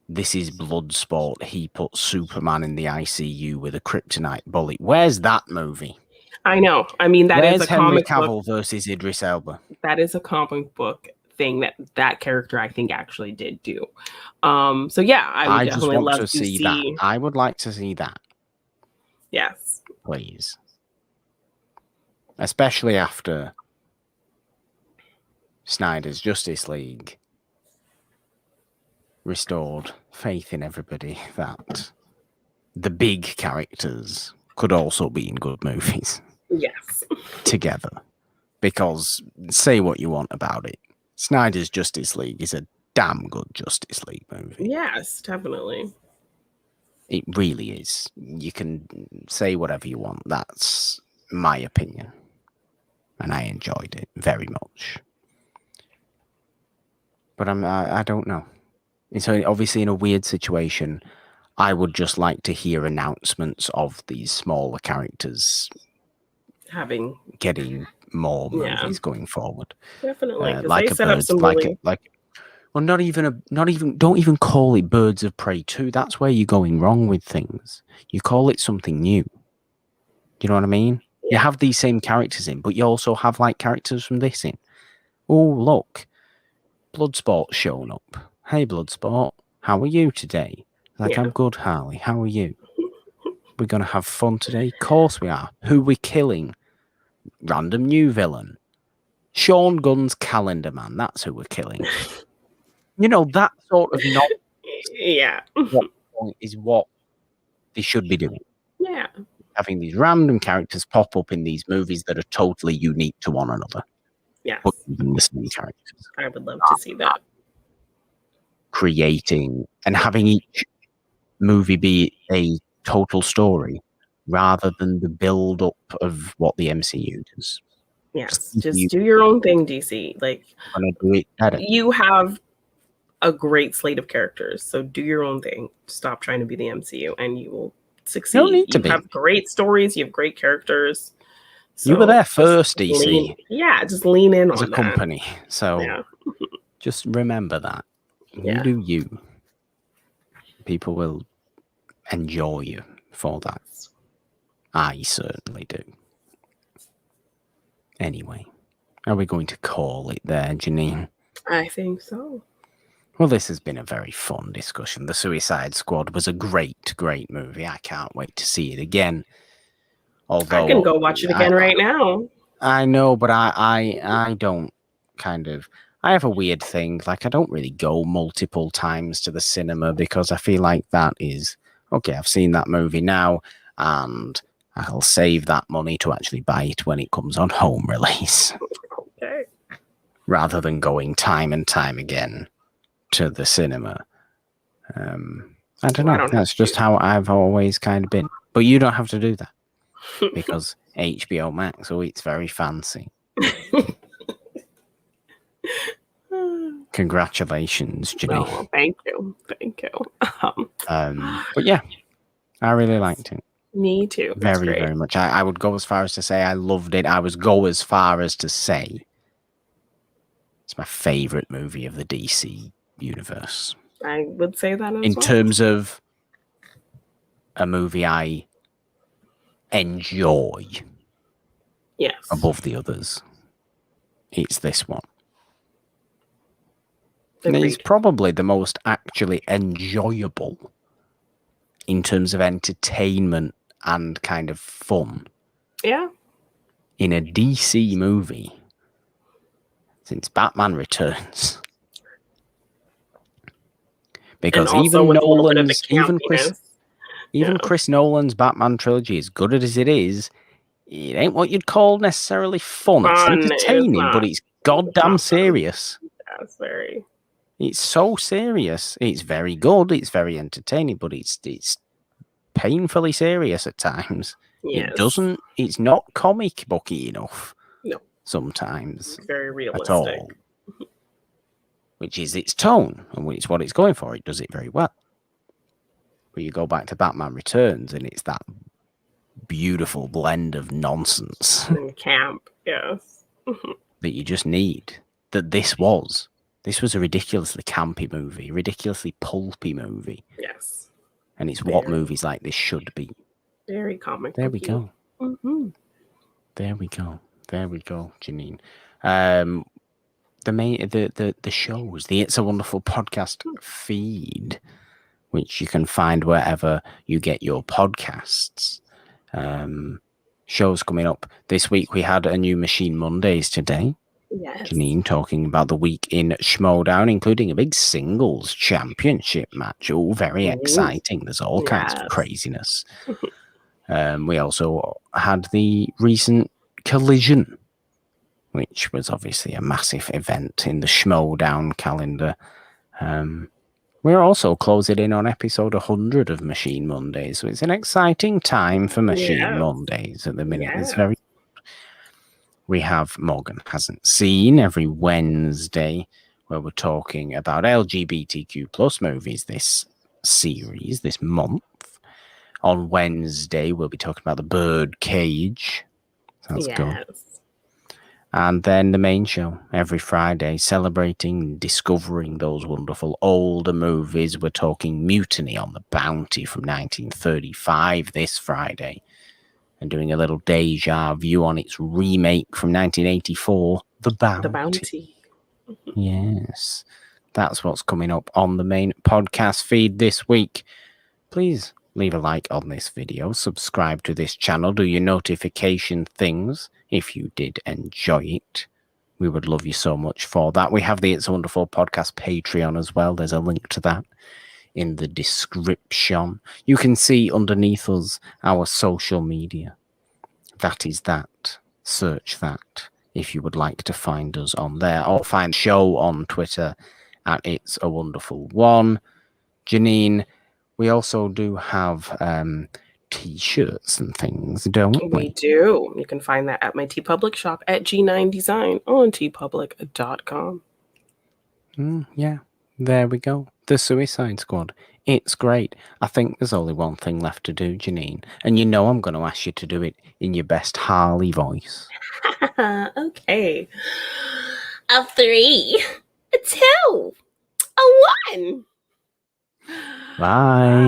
[SPEAKER 1] this is Bloodsport. He put Superman in the ICU with a kryptonite bullet. Where's that movie?
[SPEAKER 2] I know. I mean,
[SPEAKER 1] Where's
[SPEAKER 2] is a
[SPEAKER 1] Henry
[SPEAKER 2] comic
[SPEAKER 1] Cavill
[SPEAKER 2] book
[SPEAKER 1] versus Idris Elba?
[SPEAKER 2] That is a comic book thing that character I think actually did do. So yeah, I would definitely love to see
[SPEAKER 1] that. I would like to see that.
[SPEAKER 2] Yes,
[SPEAKER 1] please. Especially after Snyder's Justice League restored faith in everybody that the big characters could also be in good movies.
[SPEAKER 2] Yes.
[SPEAKER 1] Together. Because say what you want about it, Snyder's Justice League is a damn good Justice League movie.
[SPEAKER 2] Yes, definitely.
[SPEAKER 1] It really is. You can say whatever you want. That's my opinion. And I enjoyed it very much. But I don't know. It's obviously in a weird situation. I would just like to hear announcements of these smaller characters getting more movies going forward.
[SPEAKER 2] Definitely,
[SPEAKER 1] like
[SPEAKER 2] they set up some really...
[SPEAKER 1] well, not even don't even call it Birds of Prey 2. That's where you're going wrong with things. You call it something new. Do you know what I mean? Yeah. You have these same characters in, but you also have like characters from this in. Oh, look, Bloodsport's shown up. Hey, Bloodsport, how are you today? Like, I'm good, Harley. How are you? We're gonna have fun today. Of course we are. Who we killing? Random new villain. Sean Gunn's Calendar Man. That's who we're killing. You know, that sort of not.
[SPEAKER 2] Yeah.
[SPEAKER 1] Is what they should be doing.
[SPEAKER 2] Yeah.
[SPEAKER 1] Having these random characters pop up in these movies that are totally unique to one another.
[SPEAKER 2] Yes.
[SPEAKER 1] But even the same characters.
[SPEAKER 2] I would love to see that.
[SPEAKER 1] Creating and having each movie be a total story rather than the build up of what the MCU does.
[SPEAKER 2] Yes, just do your own thing, DC. Like,
[SPEAKER 1] do it better.
[SPEAKER 2] You have a great slate of characters, so do your own thing. Stop trying to be the MCU, and you will succeed. You have great stories. You have great characters.
[SPEAKER 1] So you were there first, DC.
[SPEAKER 2] Just lean in
[SPEAKER 1] as a company. So just remember that. You do you. People will enjoy you for that. I certainly do. Anyway, are we going to call it there, Janine?
[SPEAKER 2] I think so.
[SPEAKER 1] Well, this has been a very fun discussion. The Suicide Squad was a great, great movie. I can't wait to see it again. Although
[SPEAKER 2] I can go watch it again right now.
[SPEAKER 1] I know, but I don't kind of... I have a weird thing. Like, I don't really go multiple times to the cinema because I feel like that is... Okay, I've seen that movie now, and I'll save that money to actually buy it when it comes on home release.
[SPEAKER 2] Okay.
[SPEAKER 1] Rather than going time and time again to the cinema. I don't know. That's just how I've always kind of been. But you don't have to do that. Because HBO Max, it's very fancy. Congratulations, Janine.
[SPEAKER 2] Oh, thank you. Thank you.
[SPEAKER 1] But yeah, I really liked it.
[SPEAKER 2] Me too.
[SPEAKER 1] Very, very much. I would go as far as to say I loved it. I would go as far as to say it's my favorite movie of the DC universe.
[SPEAKER 2] I would say that as well.
[SPEAKER 1] In terms of a movie I enjoy above the others, it's this one. And it's probably the most actually enjoyable in terms of entertainment and kind of fun.
[SPEAKER 2] Yeah.
[SPEAKER 1] In a DC movie since Batman Returns. Because even Nolan's, even Chris Nolan's Batman trilogy, as good as it is, it ain't what you'd call necessarily fun. It's entertaining, but it's goddamn serious.
[SPEAKER 2] That's very...
[SPEAKER 1] It's so serious. It's very good. It's very entertaining, but it's painfully serious at times.
[SPEAKER 2] Yes.
[SPEAKER 1] It's not comic booky enough.
[SPEAKER 2] No.
[SPEAKER 1] Sometimes.
[SPEAKER 2] It's very realistic.
[SPEAKER 1] At all. Which is its tone, and it's what it's going for. It does it very well. where you go back to Batman Returns and it's that beautiful blend of nonsense
[SPEAKER 2] and camp, yes,
[SPEAKER 1] that you just need. That this was a ridiculously campy movie, ridiculously pulpy movie.
[SPEAKER 2] Yes,
[SPEAKER 1] and it's what movies like this should be.
[SPEAKER 2] Very comic.
[SPEAKER 1] There we go.
[SPEAKER 2] Mm-hmm.
[SPEAKER 1] There we go, Janine. The shows, the It's a Wonderful Podcast feed, which you can find wherever you get your podcasts. Shows coming up this week. We had a new Machine Mondays today.
[SPEAKER 2] Yes.
[SPEAKER 1] Janine talking about the week in Schmodown, including a big singles championship match. Oh, very exciting. There's all kinds of craziness. We also had the recent Collision, which was obviously a massive event in the Schmodown calendar. We're also closing in on episode 100 of Machine Mondays, so it's an exciting time for Machine Mondays at the minute. It's very. We have Morgan Hasn't Seen every Wednesday, where we're talking about LGBTQ plus movies this series, this month. On Wednesday, we'll be talking about The Birdcage. Sounds good. And then the main show every Friday, celebrating, discovering those wonderful older movies. We're talking Mutiny on the Bounty from 1935 this Friday, and doing a little deja vu on its remake from 1984, The Bounty.
[SPEAKER 2] The Bounty.
[SPEAKER 1] Yes, that's what's coming up on the main podcast feed this week. Please leave a like on this video, subscribe to this channel, do your notification things if you did enjoy it. We would love you so much for that. We have the It's a Wonderful Podcast Patreon as well. There's a link to that in the description. You can see underneath us our social media. That is that. Search that if you would like to find us on there, or find the show on Twitter at It's a Wonderful One. Janine, we also do have t-shirts and things, don't we?
[SPEAKER 2] We do. You can find that at my TeePublic shop at G9 Design on teepublic.com.
[SPEAKER 1] Yeah, there we go. The Suicide Squad. It's great. I think there's only one thing left to do, Janine. And you know I'm going to ask you to do it in your best Harley voice.
[SPEAKER 2] Okay. A 3, a 2, a 1.
[SPEAKER 1] Bye.